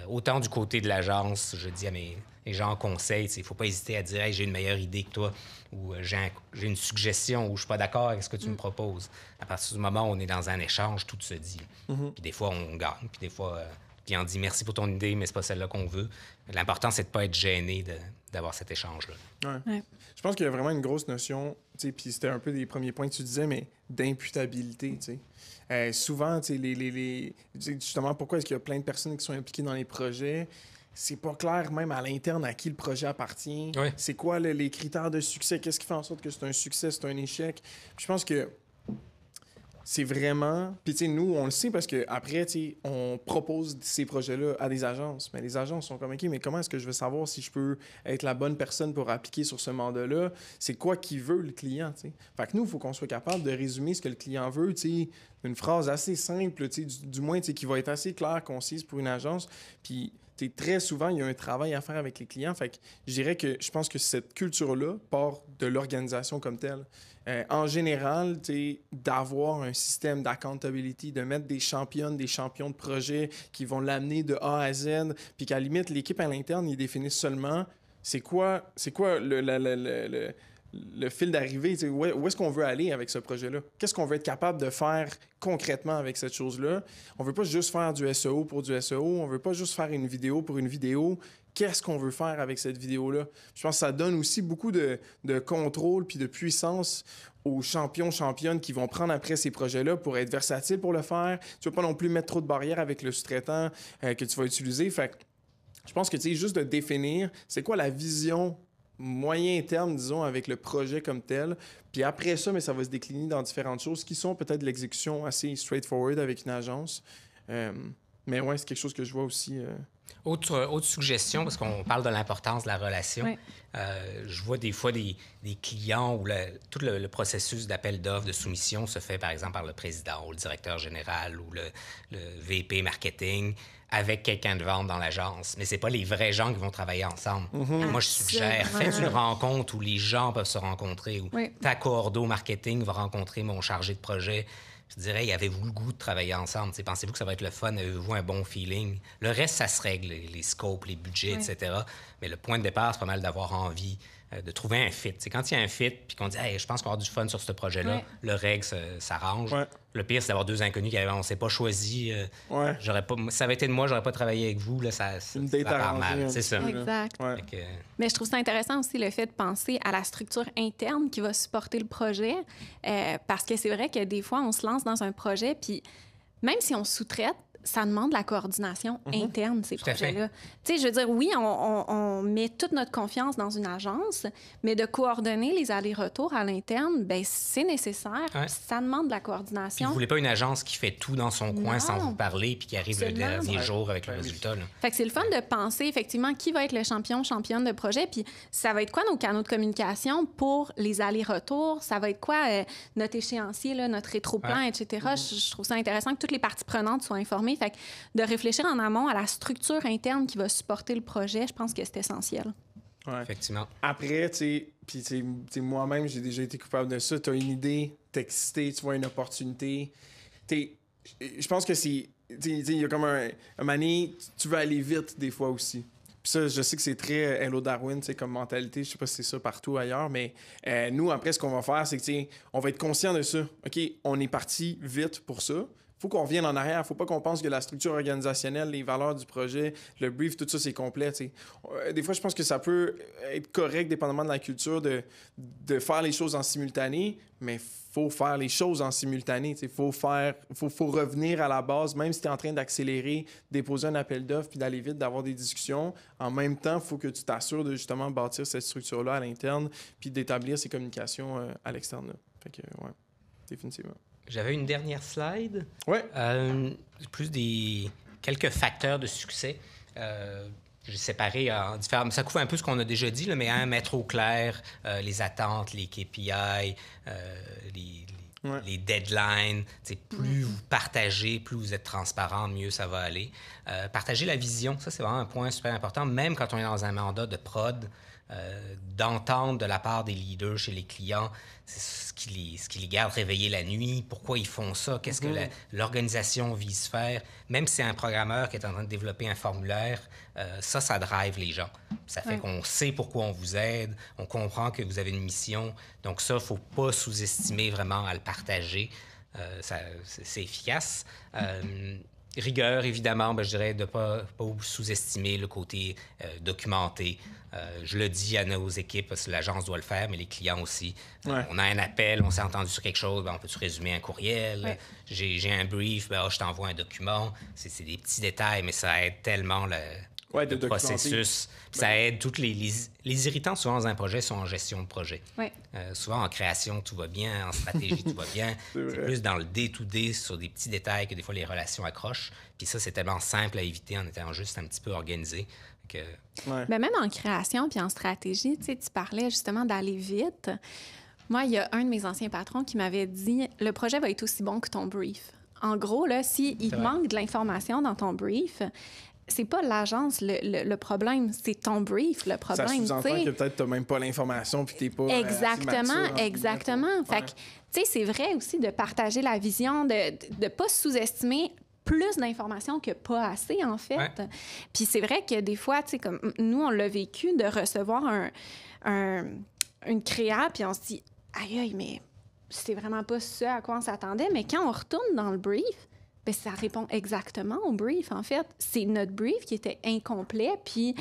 Autant du côté de l'agence, je dis à mes gens en conseil, il ne faut pas hésiter à dire hey, « j'ai une meilleure idée que toi » ou « j'ai une suggestion » ou « je ne suis pas d'accord avec ce que tu me proposes ». À partir du moment où on est dans un échange, tout se dit. Puis des fois, on gagne, puis des fois... Puis on dit merci pour ton idée, mais c'est pas celle-là qu'on veut. L'important, c'est de pas être gêné d'avoir cet échange-là. Je pense qu'il y a vraiment une grosse notion, puis c'était un peu des premiers points que tu disais, mais d'imputabilité. Souvent, justement, pourquoi est-ce qu'il y a plein de personnes qui sont impliquées dans les projets? C'est pas clair même à l'interne à qui le projet appartient. C'est quoi les critères de succès? Qu'est-ce qui fait en sorte que c'est un succès, c'est un échec? Puis je pense que c'est vraiment... Puis, tu sais, nous, on le sait parce qu'après, tu sais, on propose ces projets-là à des agences. Mais les agences sont comme, OK, mais comment est-ce que je vais savoir si je peux être la bonne personne pour appliquer sur ce mandat-là? C'est quoi qu'il veut, le client, tu sais? Fait que nous, il faut qu'on soit capable de résumer ce que le client veut, tu sais, une phrase assez simple, tu sais, du moins, tu sais, qui va être assez claire, concise pour une agence. Puis, très souvent, il y a un travail à faire avec les clients. Fait que je dirais que je pense que cette culture-là part de l'organisation comme telle. En général, d'avoir un système d'accountability, de mettre des championnes, des champions de projet qui vont l'amener de A à Z, puis qu'à la limite, l'équipe à l'interne, ils définissent seulement c'est quoi le fil d'arrivée, où est-ce qu'on veut aller avec ce projet-là? Qu'est-ce qu'on veut être capable de faire concrètement avec cette chose-là? On ne veut pas juste faire du SEO pour du SEO, on ne veut pas juste faire une vidéo pour une vidéo. Qu'est-ce qu'on veut faire avec cette vidéo-là? Je pense que ça donne aussi beaucoup de contrôle puis de puissance aux championnes qui vont prendre après ces projets-là pour être versatiles pour le faire. Tu ne veux pas non plus mettre trop de barrières avec le sous-traitant que tu vas utiliser. Fait que je pense que juste de définir c'est quoi la vision moyen terme, disons, avec le projet comme tel. Puis après ça, mais ça va se décliner dans différentes choses qui sont peut-être l'exécution assez straightforward avec une agence. Mais ouais, c'est quelque chose que je vois aussi. Autre suggestion, parce qu'on parle de l'importance de la relation. Je vois des fois des clients où tout le processus d'appel d'offres, de soumission se fait, par exemple, par le président ou le directeur général ou le VP marketing avec quelqu'un de vente dans l'agence. Mais c'est pas les vrais gens qui vont travailler ensemble. Moi, je suggère, faites une rencontre où les gens peuvent se rencontrer, où ta coordo marketing va rencontrer mon chargé de projet. Je dirais, avez-vous le goût de travailler ensemble? T'sais, pensez-vous que ça va être le fun? Avez-vous un bon feeling? Le reste, ça se règle, les scopes, les budgets, etc. Mais le point de départ, c'est pas mal d'avoir envie de trouver un fit. T'sais, quand il y a un fit, puis qu'on dit hey, « je pense qu'on va avoir du fun sur ce projet-là », le règle s'arrange. Le pire, c'est d'avoir deux inconnus qui on ne s'est pas choisi. J'aurais pas, si ça avait été de moi, j'aurais pas travaillé avec vous. Là, ça part mal. C'est ça. Exact. Mais je trouve ça intéressant aussi le fait de penser à la structure interne qui va supporter le projet. Parce que c'est vrai que des fois, on se lance dans un projet, puis même si on sous-traite, ça demande la coordination interne, ces projets-là. Tu sais, je veux dire, oui, on met toute notre confiance dans une agence, mais de coordonner les allers-retours à l'interne, bien, c'est nécessaire. Ça demande de la coordination. Puis vous voulez pas une agence qui fait tout dans son coin sans vous parler puis qui arrive le dernier jour avec le résultat. Là. Fait que c'est le fun de penser, effectivement, qui va être le championne de projet, puis ça va être quoi nos canaux de communication pour les allers-retours, ça va être quoi notre échéancier, là, notre rétro-plan, etc. Je trouve ça intéressant que toutes les parties prenantes soient informées. Fait que de réfléchir en amont à la structure interne qui va supporter le projet, je pense que c'est essentiel. Effectivement. Après, tu sais, moi-même, j'ai déjà été coupable de ça. Tu as une idée, t'es excité, tu vois une opportunité. Je pense que c'est... Il y a comme un mané, tu veux aller vite des fois aussi. Puis ça, je sais que c'est très Hello Darwin, comme mentalité. Je sais pas si c'est ça partout ailleurs, mais nous, après, ce qu'on va faire, c'est que on va être conscient de ça. OK, on est parti vite pour ça. Faut qu'on revienne en arrière. Faut pas qu'on pense que la structure organisationnelle, les valeurs du projet, le brief, tout ça, c'est complet. T'sais. Des fois, je pense que ça peut être correct, dépendamment de la culture, de faire les choses en simultané, mais faut faire les choses en simultané. Il faut revenir à la base, même si tu es en train d'accélérer, déposer un appel d'offres, puis d'aller vite, d'avoir des discussions. En même temps, il faut que tu t'assures de justement bâtir cette structure-là à l'interne, puis d'établir ces communications à l'externe. Là. Fait que, ouais, définitivement. J'avais une dernière slide. Oui. Plus quelques facteurs de succès. J'ai séparé en différents... Ça couvre un peu ce qu'on a déjà dit, là, mais mettre au clair les attentes, les KPI, les deadlines. Plus vous partagez, plus vous êtes transparent, mieux ça va aller. Partager la vision, ça, c'est vraiment un point super important. Même quand on est dans un mandat de prod, d'entendre de la part des leaders chez les clients ce qui les garde réveillés la nuit, pourquoi ils font ça, qu'est-ce que l'organisation vise faire. Même si c'est un programmeur qui est en train de développer un formulaire, ça drive les gens. Ça fait qu'on sait pourquoi on vous aide, on comprend que vous avez une mission. Donc ça, il ne faut pas sous-estimer vraiment à le partager. C'est efficace. Rigueur, évidemment, je dirais de ne pas sous-estimer le côté documenté. Je le dis à nos équipes, parce que l'agence doit le faire, mais les clients aussi. On a un appel, on s'est entendu sur quelque chose, on peut-tu résumer un courriel? J'ai un brief, je t'envoie un document. C'est des petits détails, mais ça aide tellement le processus. Ça aide toutes les irritants, souvent dans un projet, sont en gestion de projet. Souvent en création, tout va bien, en stratégie, tout va bien. C'est plus dans le day-to-day, sur des petits détails que des fois les relations accrochent. Puis ça, c'est tellement simple à éviter en étant juste un petit peu organisé. Ben, même en création puis en stratégie, tu parlais justement d'aller vite. Moi, il y a un de mes anciens patrons qui m'avait dit « Le projet va être aussi bon que ton brief. » En gros, là, s'il te manque de l'information dans ton brief, c'est pas l'agence le problème, c'est ton brief le problème. Ça sous-entend que peut-être t'as même pas l'information puis t'es pas exactement. Fait que, tu sais, c'est vrai aussi de partager la vision, de pas sous-estimer plus d'informations que pas assez, en fait. Puis c'est vrai que des fois, tu sais, comme nous, on l'a vécu, de recevoir une créa, puis on se dit « Aïe, mais c'est vraiment pas ce à quoi on s'attendait. » Mais quand on retourne dans le brief, bien, ça répond exactement au brief, en fait. C'est notre brief qui était incomplet, puis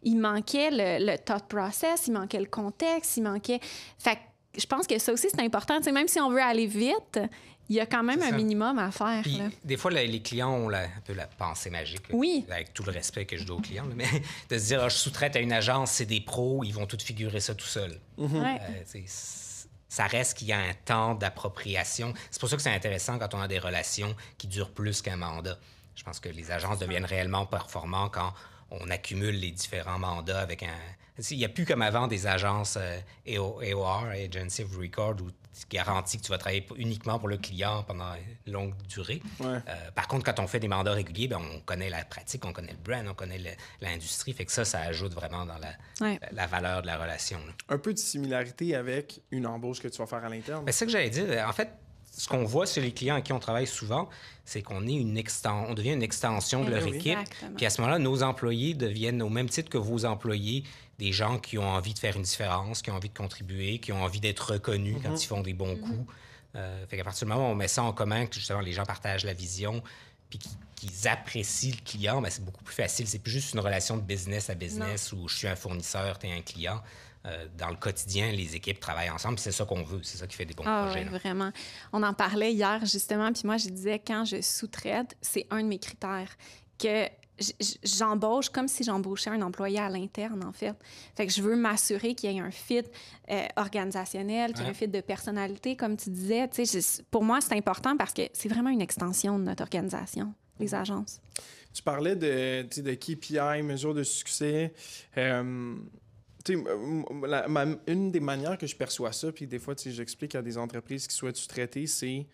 il manquait le thought process, il manquait le contexte, il manquait... Fait que je pense que ça aussi, c'est important. Tu sais, même si on veut aller vite, il y a quand même un minimum à faire. Puis, là. Des fois, les clients ont un peu la pensée magique. Avec tout le respect que je dois aux clients. Là, mais de se dire, je sous-traite à une agence, c'est des pros, ils vont tout figurer ça tout seuls. Ça reste qu'il y a un temps d'appropriation. C'est pour ça que c'est intéressant quand on a des relations qui durent plus qu'un mandat. Je pense que les agences deviennent réellement performantes quand on accumule les différents mandats avec un... Il n'y a plus comme avant des agences AOR, Agency of Record, où tu garantis que tu vas travailler uniquement pour le client pendant une longue durée. Par contre, quand on fait des mandats réguliers, on connaît la pratique, on connaît le brand, on connaît l'industrie. Fait que ça ajoute vraiment dans la valeur de la relation. Là. Un peu de similarité avec une embauche que tu vas faire à l'interne. C'est ça que j'allais dire. En fait, ce qu'on voit sur les clients avec qui on travaille souvent, c'est qu'on est on devient une extension de leur équipe. Exactement. Puis à ce moment-là, nos employés deviennent, au même titre que vos employés, des gens qui ont envie de faire une différence, qui ont envie de contribuer, qui ont envie d'être reconnus quand ils font des bons coups. Fait qu'à partir du moment où on met ça en commun, que justement les gens partagent la vision, puis qu'ils apprécient le client, bien, c'est beaucoup plus facile. C'est plus juste une relation de business à business où je suis un fournisseur, tu es un client. Dans le quotidien, les équipes travaillent ensemble, puis c'est ça qu'on veut, c'est ça qui fait des bons projets. Oui, vraiment. On en parlait hier, justement, puis moi, je disais, quand je sous-traite, c'est un de mes critères, que j'embauche comme si j'embauchais un employé à l'interne, en fait. Fait que je veux m'assurer qu'il y ait un fit organisationnel, qu'il y ait un fit de personnalité, comme tu disais. Tu sais, pour moi, c'est important parce que c'est vraiment une extension de notre organisation, les agences. Tu parlais de KPI, mesures de succès. Une des manières que je perçois ça, puis des fois, j'explique à des entreprises qui souhaitent sous-traiter, c'est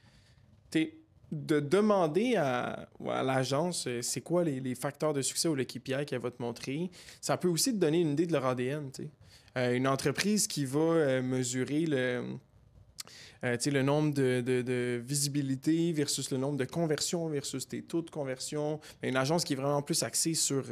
de demander à l'agence c'est quoi les facteurs de succès ou le KPI qu'elle va te montrer. Ça peut aussi te donner une idée de leur ADN. Une entreprise qui va mesurer le nombre de visibilité versus le nombre de conversions versus tes taux de conversion. Une agence qui est vraiment plus axée sur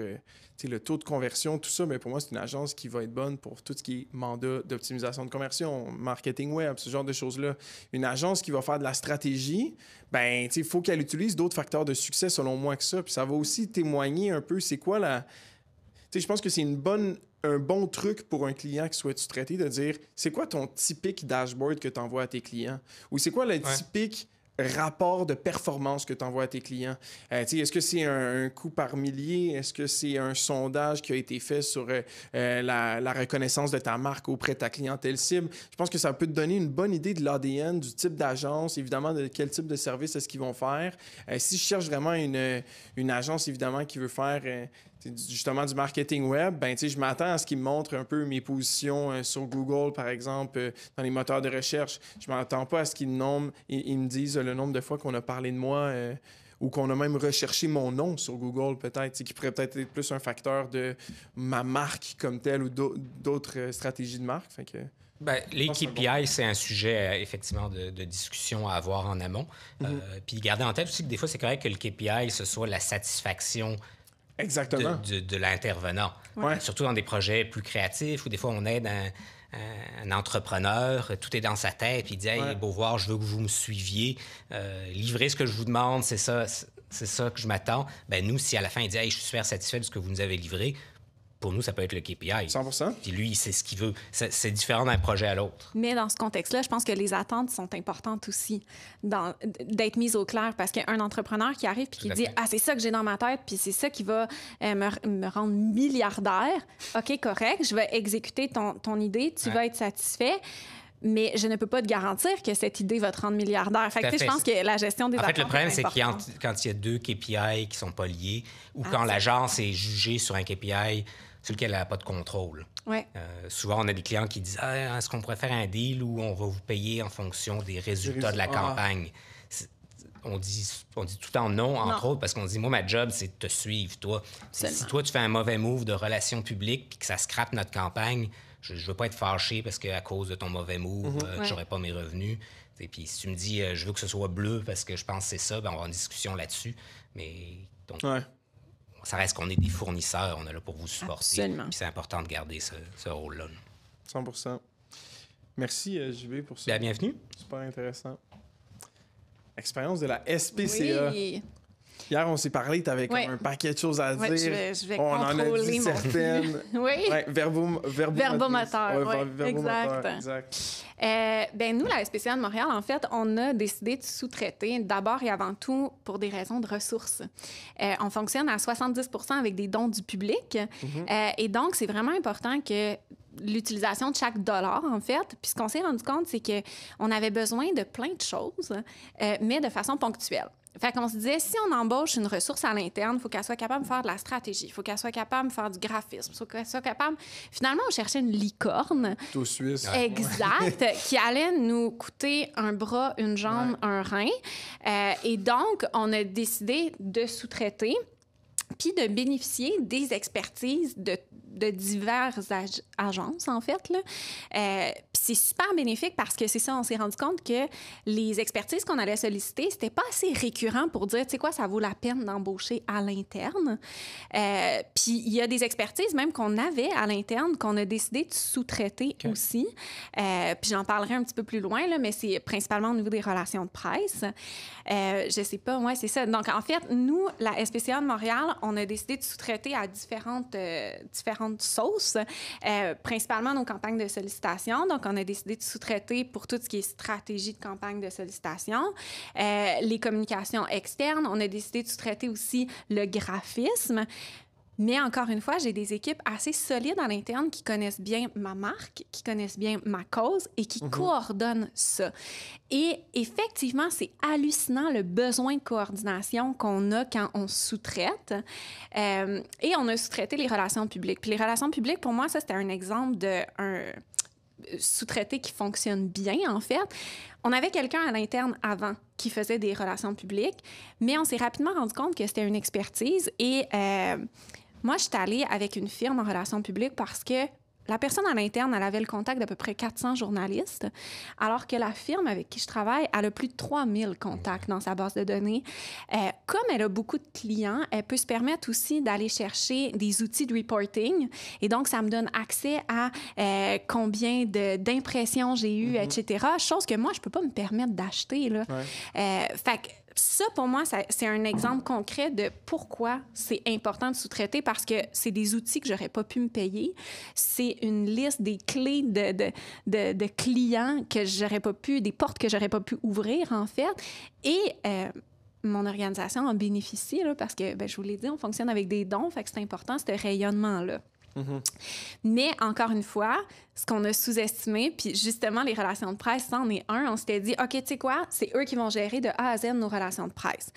le taux de conversion, tout ça, mais pour moi, c'est une agence qui va être bonne pour tout ce qui est mandat d'optimisation de conversion, marketing web, ce genre de choses-là. Une agence qui va faire de la stratégie, ben, il faut qu'elle utilise d'autres facteurs de succès selon moi que ça. Puis ça va aussi témoigner un peu, c'est quoi la... je pense que c'est un bon truc pour un client qui souhaite sous-traiter de dire c'est quoi ton typique dashboard que tu envoies à tes clients ou c'est quoi le typique rapport de performance que tu envoies à tes clients. Est-ce que c'est un coût par millier? Est-ce que c'est un sondage qui a été fait sur la reconnaissance de ta marque auprès de ta clientèle cible? Je pense que ça peut te donner une bonne idée de l'ADN, du type d'agence, évidemment, de quel type de service est-ce qu'ils vont faire. Si je cherche vraiment une agence, évidemment, qui veut faire... justement du marketing web, ben, je m'attends à ce qu'ils me montrent un peu mes positions sur Google, par exemple, dans les moteurs de recherche. Je ne m'attends pas à ce qu'ils me disent le nombre de fois qu'on a parlé de moi ou qu'on a même recherché mon nom sur Google, peut-être, qui pourrait peut-être être plus un facteur de ma marque comme telle ou d'autres stratégies de marque. Fait que, les KPI, c'est un sujet, effectivement, de discussion à avoir en amont. Puis garder en tête aussi que des fois, c'est correct que le KPI, ce soit la satisfaction exactement. De l'intervenant. Ouais. Surtout dans des projets plus créatifs où des fois on aide un entrepreneur, tout est dans sa tête, puis il dit « Hey, Beauvoir, je veux que vous me suiviez, livrez ce que je vous demande, c'est ça que je m'attends. » Ben nous, si à la fin il dit « Hey, je suis super satisfait de ce que vous nous avez livré », pour nous, ça peut être le KPI. 100%. Puis lui, il sait ce qu'il veut. C'est différent d'un projet à l'autre. Mais dans ce contexte-là, je pense que les attentes sont importantes aussi d'être mises au clair parce qu'un entrepreneur qui arrive et qui dit « Ah, c'est ça que j'ai dans ma tête puis c'est ça qui va me rendre milliardaire. OK, correct, je vais exécuter ton idée, tu vas être satisfait. » Mais je ne peux pas te garantir que cette idée va te rendre milliardaire. Fait que, je pense que la gestion des attentes. En fait, le problème, c'est quand il y a deux KPI qui ne sont pas liés ou quand l'agence est jugée sur un KPI sur lequel elle n'a pas de contrôle. Ouais. Souvent, on a des clients qui disent est-ce qu'on pourrait faire un deal où on va vous payer en fonction des résultats de la campagne? On dit tout le temps non, entre autres, parce qu'on dit, moi, ma job, c'est de te suivre, toi. Si toi, tu fais un mauvais move de relations publiques puis que ça scrape notre campagne, je ne veux pas être fâché parce qu'à cause de ton mauvais move, j'aurais pas mes revenus. Et puis si tu me dis, je veux que ce soit bleu parce que je pense que c'est ça, ben, on va avoir une discussion là-dessus. Mais donc, ça reste qu'on est des fournisseurs, on est là pour vous supporter. Absolument. Puis c'est important de garder ce rôle-là. 100%. Merci, JB, pour ça. Bienvenue. Super intéressant. Expérience de la SPCA. Oui. Hier, on s'est parlé, tu avais un paquet de choses à dire. Je vais on en a dit certaines. Verbomoteur. Exact. Nous, la SPCA de Montréal, en fait, on a décidé de sous-traiter d'abord et avant tout pour des raisons de ressources. On fonctionne à 70 % avec des dons du public. Et donc, c'est vraiment important que l'utilisation de chaque dollar, en fait. Puis ce qu'on s'est rendu compte, c'est qu'on avait besoin de plein de choses, mais de façon ponctuelle. Fait qu'on se disait, si on embauche une ressource à l'interne, il faut qu'elle soit capable de faire de la stratégie, il faut qu'elle soit capable de faire du graphisme, il faut qu'elle soit capable... Finalement, on cherchait une licorne. Tout suisse. Exact, qui allait nous coûter un bras, une jambe, un rein. Et donc, on a décidé de sous-traiter puis de bénéficier des expertises de diverses agences, en fait, là. Puis c'est super bénéfique parce que c'est ça, on s'est rendu compte que les expertises qu'on allait solliciter, c'était pas assez récurrent pour dire, tu sais quoi, ça vaut la peine d'embaucher à l'interne. Puis il y a des expertises même qu'on avait à l'interne qu'on a décidé de sous-traiter aussi. Puis j'en parlerai un petit peu plus loin, là, mais c'est principalement au niveau des relations de presse. Je sais pas, ouais, c'est ça. Donc, en fait, nous, la SPCA de Montréal, on a décidé de sous-traiter à différentes sauces, principalement nos campagnes de sollicitation. Donc, on a décidé de sous-traiter pour tout ce qui est stratégie de campagne de sollicitation, les communications externes. On a décidé de sous-traiter aussi le graphisme. Mais encore une fois, j'ai des équipes assez solides à l'interne qui connaissent bien ma marque, qui connaissent bien ma cause et qui coordonnent ça. Et effectivement, c'est hallucinant le besoin de coordination qu'on a quand on sous-traite. Et on a sous-traité les relations publiques. Puis les relations publiques, pour moi, ça, c'était un exemple d'un sous-traité qui fonctionne bien, en fait. On avait quelqu'un à l'interne avant qui faisait des relations publiques, mais on s'est rapidement rendu compte que c'était une expertise et... moi, je suis allée avec une firme en relations publiques parce que la personne à l'interne, elle avait le contact d'à peu près 400 journalistes, alors que la firme avec qui je travaille, elle a plus de 3000 contacts dans sa base de données. Comme elle a beaucoup de clients, elle peut se permettre aussi d'aller chercher des outils de reporting. Et donc, ça me donne accès à combien d'impressions j'ai eues, etc. Chose que moi, je peux pas me permettre d'acheter, là. Fait que ça, pour moi, c'est un exemple concret de pourquoi c'est important de sous-traiter parce que c'est des outils que j'aurais pas pu me payer. C'est une liste des clés de clients que j'aurais pas pu, des portes que j'aurais pas pu ouvrir, en fait. Et mon organisation en bénéficie là, parce que, je vous l'ai dit, on fonctionne avec des dons, fait que c'est important, ce rayonnement-là. Mais encore une fois, ce qu'on a sous-estimé, puis justement, les relations de presse, ça en est un. On s'était dit, OK, tu sais quoi, c'est eux qui vont gérer de A à Z nos relations de presse.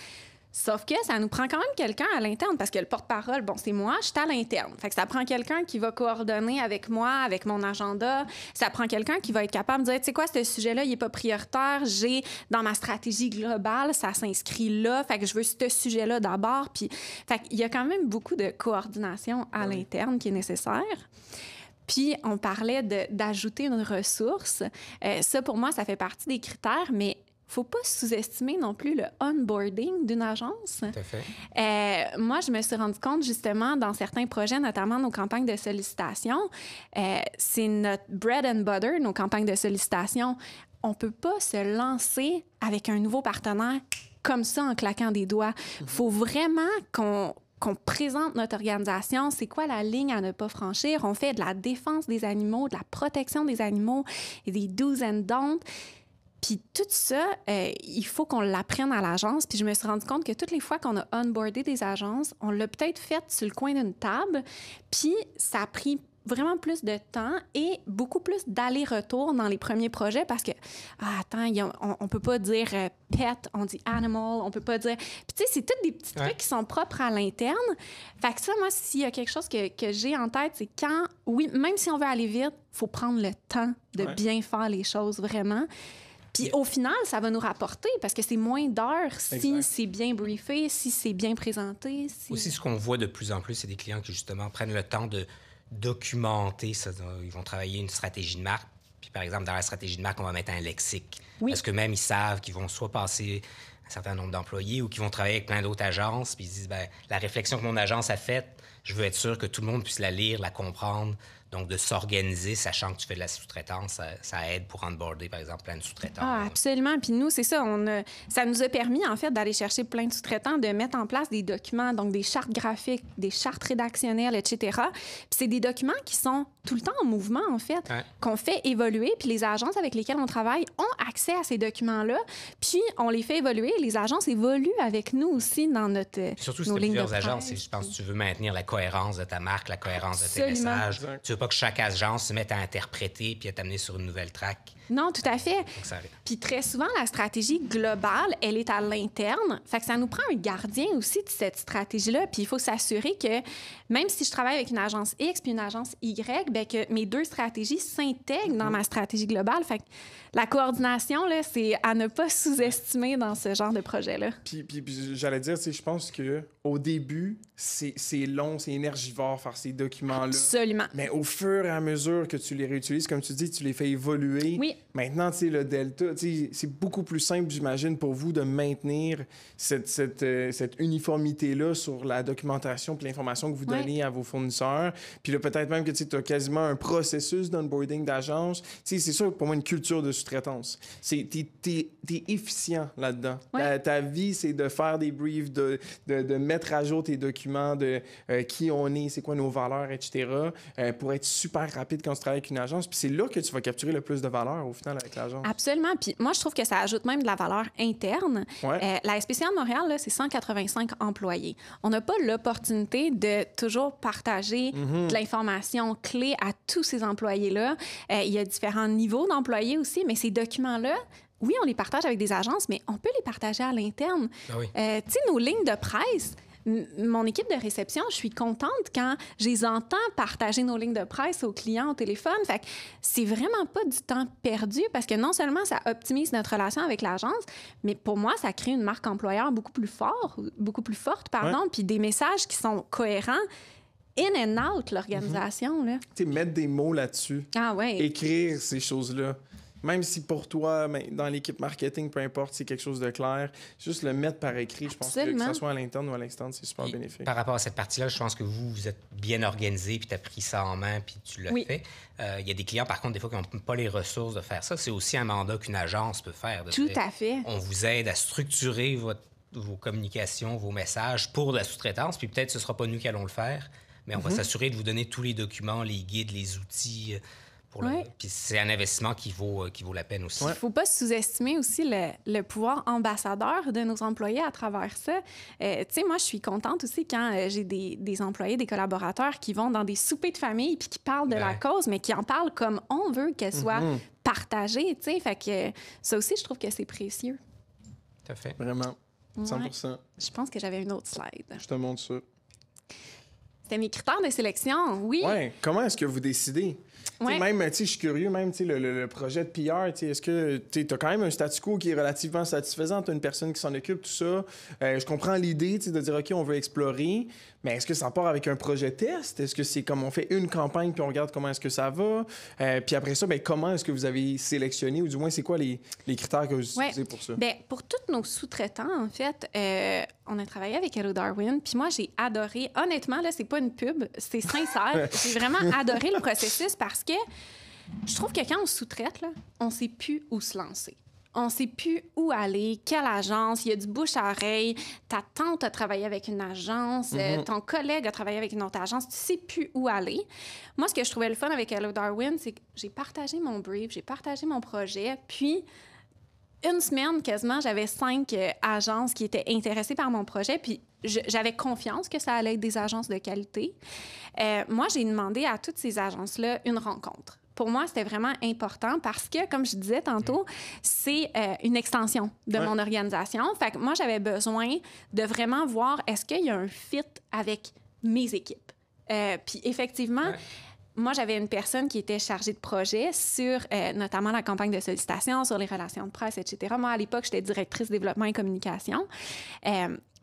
Sauf que ça nous prend quand même quelqu'un à l'interne parce que le porte-parole, bon, c'est moi, je suis à l'interne. Fait que ça prend quelqu'un qui va coordonner avec moi, avec mon agenda. Ça prend quelqu'un qui va être capable de dire, tu sais quoi, ce sujet-là, il n'est pas prioritaire. J'ai, dans ma stratégie globale, ça s'inscrit là. Fait que je veux ce sujet-là d'abord. Puis, fait qu'il y a quand même beaucoup de coordination à l'interne qui est nécessaire. Puis, on parlait d'ajouter une ressource. Ça, pour moi, ça fait partie des critères, mais il ne faut pas sous-estimer non plus le onboarding d'une agence. Tout à fait. Moi, je me suis rendu compte, justement, dans certains projets, notamment nos campagnes de sollicitation, c'est notre bread and butter, nos campagnes de sollicitation. On ne peut pas se lancer avec un nouveau partenaire comme ça en claquant des doigts. Il faut vraiment qu'on présente notre organisation, c'est quoi la ligne à ne pas franchir. On fait de la défense des animaux, de la protection des animaux et des do's and don'ts. Puis tout ça, il faut qu'on l'apprenne à l'agence. Puis je me suis rendu compte que toutes les fois qu'on a onboardé des agences, on l'a peut-être fait sur le coin d'une table, puis ça a pris vraiment plus de temps et beaucoup plus d'aller-retour dans les premiers projets parce que, on peut pas dire pet, on dit animal, on peut pas dire... Puis tu sais, c'est tous des petits trucs qui sont propres à l'interne. Fait que ça, moi, s'il y a quelque chose que j'ai en tête, c'est quand, oui, même si on veut aller vite, il faut prendre le temps de bien faire les choses, vraiment. Puis au final, ça va nous rapporter parce que c'est moins d'heures si c'est bien briefé, si c'est bien présenté. Aussi, ce qu'on voit de plus en plus, c'est des clients qui, justement, prennent le temps de documenter ça. Ils vont travailler une stratégie de marque. Puis, par exemple, dans la stratégie de marque, on va mettre un lexique. Parce que même, ils savent qu'ils vont soit passer un certain nombre d'employés ou qu'ils vont travailler avec plein d'autres agences. Puis, ils disent, la réflexion que mon agence a faite, je veux être sûr que tout le monde puisse la lire, la comprendre. Donc, de s'organiser, sachant que tu fais de la sous-traitance, ça aide pour onboarder, par exemple, plein de sous-traitants. Ah, absolument. Puis nous, c'est ça. Ça nous a permis, en fait, d'aller chercher plein de sous-traitants, de mettre en place des documents, donc des chartes graphiques, des chartes rédactionnelles, etc. Puis c'est des documents qui sont tout le temps en mouvement, en fait, qu'on fait évoluer. Puis les agences avec lesquelles on travaille ont accès à ces documents-là. Puis on les fait évoluer. Les agences évoluent avec nous aussi dans notre puis surtout, si tu as plusieurs agences, je pense que tu veux maintenir la cohérence de ta marque, la cohérence de tes messages. Tu veux pas que chaque agence se mette à interpréter puis à t'amener sur une nouvelle track. Non, tout à fait. Puis très souvent, la stratégie globale, elle est à l'interne. Fait que ça nous prend un gardien aussi de cette stratégie-là. Puis il faut s'assurer que même si je travaille avec une agence X puis une agence Y, bien que mes deux stratégies s'intègrent dans ma stratégie globale. Fait que la coordination, là, c'est à ne pas sous-estimer dans ce genre de projet-là. Puis j'allais dire, je pense qu'au début, c'est long, c'est énergivore faire ces documents-là. Absolument. Mais au fur et à mesure que tu les réutilises, comme tu dis, tu les fais évoluer. Oui. Maintenant, tu sais, le delta, tu sais, c'est beaucoup plus simple, j'imagine, pour vous de maintenir cette uniformité-là sur la documentation et l'information que vous donnez à vos fournisseurs. Puis là, peut-être même que tu as quasiment un processus d'onboarding d'agence. Tu sais, c'est sûr, pour moi, une culture de sous-traitance. T'es efficient là-dedans. Ouais. Ta vie, c'est de faire des briefs, de mettre à jour tes documents, de qui on est, c'est quoi nos valeurs, etc., pour être super rapide quand tu travailles avec une agence. Puis c'est là que tu vas capturer le plus de valeur, au final, avec l'agence. Absolument. Puis moi, je trouve que ça ajoute même de la valeur interne. Ouais. La SPCA de Montréal, là, c'est 185 employés. On n'a pas l'opportunité de toujours partager de l'information clé à tous ces employés-là. Il y a différents niveaux d'employés aussi, mais ces documents-là, oui, on les partage avec des agences, mais on peut les partager à l'interne. Ah oui. Tu sais, nos lignes de presse, mon équipe de réception, je suis contente quand je les entends partager nos lignes de presse aux clients au téléphone. Fait que c'est vraiment pas du temps perdu parce que non seulement ça optimise notre relation avec l'agence, mais pour moi, ça crée une marque employeur beaucoup plus forte, puis des messages qui sont cohérents in and out l'organisation. Là. Tu sais, mettre des mots là-dessus. Ah ouais. Écrire ces choses-là. Même si pour toi, dans l'équipe marketing, peu importe, c'est quelque chose de clair, juste le mettre par écrit, je pense que ce soit à l'interne ou à l'externe, c'est super bénéfique. Par rapport à cette partie-là, je pense que vous êtes bien organisé, puis tu as pris ça en main, puis tu l'as fait. Il y a des clients, par contre, des fois, qui n'ont pas les ressources de faire ça. C'est aussi un mandat qu'une agence peut faire. Tout à fait. On vous aide à structurer vos communications, vos messages pour la sous-traitance, puis peut-être ce ne sera pas nous qui allons le faire, mais on va s'assurer de vous donner tous les documents, les guides, les outils. Puis c'est un investissement qui vaut la peine aussi. Il ne faut pas sous-estimer aussi le pouvoir ambassadeur de nos employés à travers ça. Tu sais, moi, je suis contente aussi quand j'ai des employés, des collaborateurs qui vont dans des soupers de famille puis qui parlent de la cause, mais qui en parlent comme on veut qu'elle soit partagée, tu sais. Fait que ça aussi, je trouve que c'est précieux. Tout à fait. Vraiment. 100%. Ouais. Je pense que j'avais une autre slide. Je te montre ça. C'était mes critères de sélection, oui. Oui. Comment est-ce que vous décidez? Ouais. Même, je suis curieux, même le projet de PR, est-ce que tu as quand même un statu quo qui est relativement satisfaisant? Tu as une personne qui s'en occupe, tout ça. Je comprends l'idée de dire, OK, on veut explorer, mais est-ce que ça part avec un projet test? Est-ce que c'est comme on fait une campagne puis on regarde comment est-ce que ça va? Puis après ça, comment est-ce que vous avez sélectionné, ou du moins, c'est quoi les critères que vous utilisez pour ça? Bien, pour tous nos sous-traitants, en fait, on a travaillé avec Hello Darwin, puis moi, j'ai adoré. Honnêtement, là, c'est pas une pub, c'est sincère. J'ai vraiment adoré le processus parce que je trouve que quand on sous-traite, là, on sait plus où se lancer. On sait plus où aller, quelle agence. Il y a du bouche à oreille. Ta tante a travaillé avec une agence, ton collègue a travaillé avec une autre agence. Tu sais plus où aller. Moi, ce que je trouvais le fun avec Hello Darwin, c'est que j'ai partagé mon brief, j'ai partagé mon projet, puis une semaine, quasiment, j'avais 5 agences qui étaient intéressées par mon projet, puis j'avais confiance que ça allait être des agences de qualité. Moi, j'ai demandé à toutes ces agences-là une rencontre. Pour moi, c'était vraiment important parce que, comme je disais tantôt, c'est une extension de mon organisation. Fait que moi, j'avais besoin de vraiment voir est-ce qu'il y a un fit avec mes équipes. Puis effectivement... Moi, j'avais une personne qui était chargée de projet sur notamment la campagne de sollicitation, sur les relations de presse, etc. Moi, à l'époque, j'étais directrice développement et communication.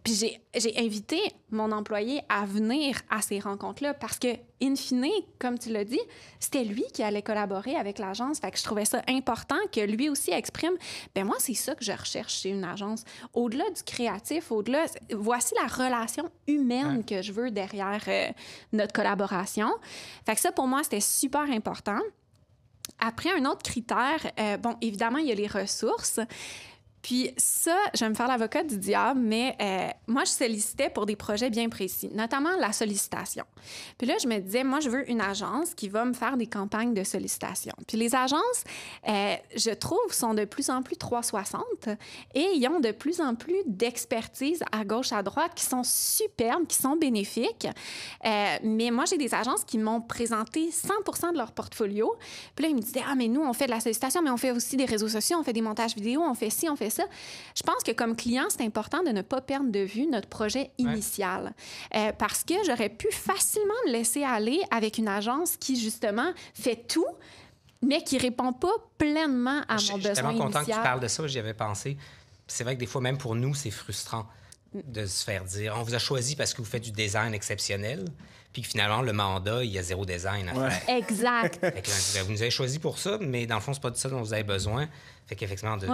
Puis j'ai invité mon employé à venir à ces rencontres-là parce que, in fine, comme tu l'as dit, c'était lui qui allait collaborer avec l'agence. Fait que je trouvais ça important que lui aussi exprime, bien moi, c'est ça que je recherche chez une agence. Au-delà du créatif, voici la relation humaine que je veux derrière notre collaboration. Fait que ça, pour moi, c'était super important. Après, un autre critère, évidemment, il y a les ressources. Puis ça, je vais me faire l'avocat du diable, mais moi, je sollicitais pour des projets bien précis, notamment la sollicitation. Puis là, je me disais, moi, je veux une agence qui va me faire des campagnes de sollicitation. Puis les agences, je trouve, sont de plus en plus 360 et ils ont de plus en plus d'expertise à gauche, à droite qui sont superbes, qui sont bénéfiques. Mais moi, j'ai des agences qui m'ont présenté 100% de leur portfolio. Puis là, ils me disaient, mais nous, on fait de la sollicitation, mais on fait aussi des réseaux sociaux, on fait des montages vidéo, on fait ci, on fait ça. Je pense que comme client, c'est important de ne pas perdre de vue notre projet initial. Parce que j'aurais pu facilement me laisser aller avec une agence qui, justement, fait tout, mais qui ne répond pas pleinement à mon besoin initial. Je suis tellement content que tu parles de ça, j'y avais pensé. C'est vrai que des fois, même pour nous, c'est frustrant. de se faire dire, on vous a choisi parce que vous faites du design exceptionnel, puis que finalement, le mandat, il y a zéro design à faire. Exact. Fait que, vous nous avez choisi pour ça, mais dans le fond, c'est pas de ça dont vous avez besoin. Fait qu'effectivement, de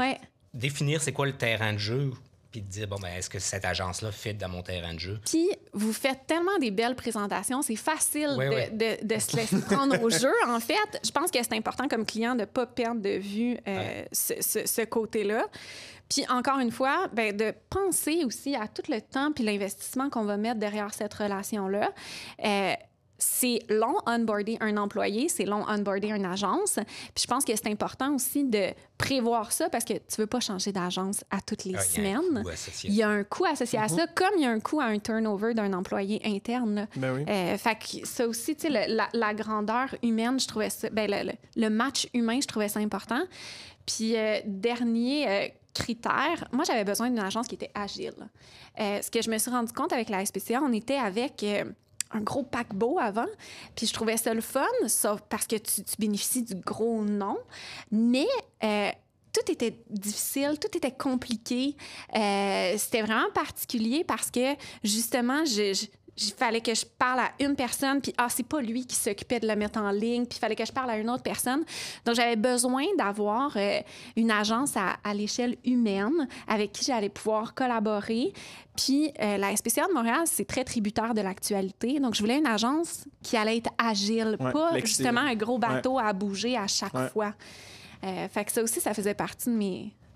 définir c'est quoi le terrain de jeu, puis de dire, bon, ben, est-ce que cette agence-là fit dans mon terrain de jeu? Puis, vous faites tellement des belles présentations, c'est facile de se laisser prendre au jeu. En fait, je pense que c'est important comme client de ne pas perdre de vue ce côté-là. Puis, encore une fois, ben, de penser aussi à tout le temps puis l'investissement qu'on va mettre derrière cette relation-là. C'est long onboarder un employé, c'est long onboarder une agence. Puis je pense que c'est important aussi de prévoir ça parce que tu veux pas changer d'agence à toutes les semaines. Il y a un coût associé à ça, comme il y a un coût à un turnover d'un employé interne. Là. Ben oui. Fait que ça aussi, tu sais, la grandeur humaine, je trouvais ça... Ben, le match humain, je trouvais ça important. Puis dernier... critère, moi, j'avais besoin d'une agence qui était agile. Ce que je me suis rendu compte avec la SPCA, on était avec un gros paquebot avant, puis je trouvais ça le fun, sauf parce que tu bénéficies du gros nom, mais tout était difficile, tout était compliqué. C'était vraiment particulier parce que, justement, il fallait que je parle à une personne, puis c'est pas lui qui s'occupait de la mettre en ligne, puis il fallait que je parle à une autre personne. Donc, j'avais besoin d'avoir une agence à l'échelle humaine avec qui j'allais pouvoir collaborer. Puis, la SPCA de Montréal, c'est très tributaire de l'actualité. Donc, je voulais une agence qui allait être agile, pas justement un gros bateau à bouger à chaque fois. Fait que ça aussi, ça faisait partie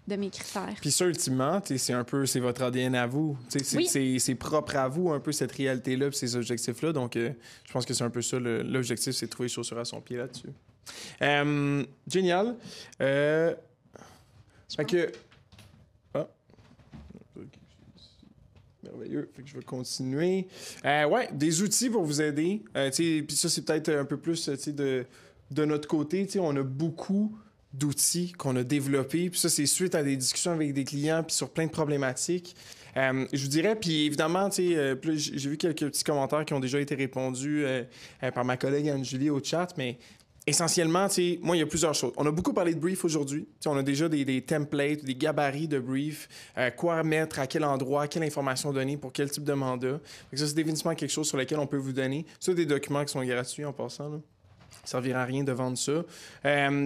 de mes critères. Puis ça, ultimement, c'est votre ADN à vous. C'est propre à vous, un peu, cette réalité-là puis ces objectifs-là. Donc, je pense que c'est un peu ça, l'objectif, c'est de trouver chaussure à son pied là-dessus. Génial. Fait que... Merveilleux. Fait que je vais continuer. Des outils pour vous aider. Puis ça, c'est peut-être un peu plus de notre côté. On a beaucoup d'outils qu'on a développés. Puis ça, c'est suite à des discussions avec des clients puis sur plein de problématiques. Je vous dirais, puis évidemment, j'ai vu quelques petits commentaires qui ont déjà été répondus par ma collègue Anne-Julie au chat, mais essentiellement, moi, il y a plusieurs choses. On a beaucoup parlé de brief aujourd'hui. On a déjà des templates, des gabarits de brief, quoi mettre, à quel endroit, quelle information donner pour quel type de mandat. Donc ça, c'est définitivement quelque chose sur lequel on peut vous donner. C'est des documents qui sont gratuits en passant, là. Ça ne servira à rien de vendre ça.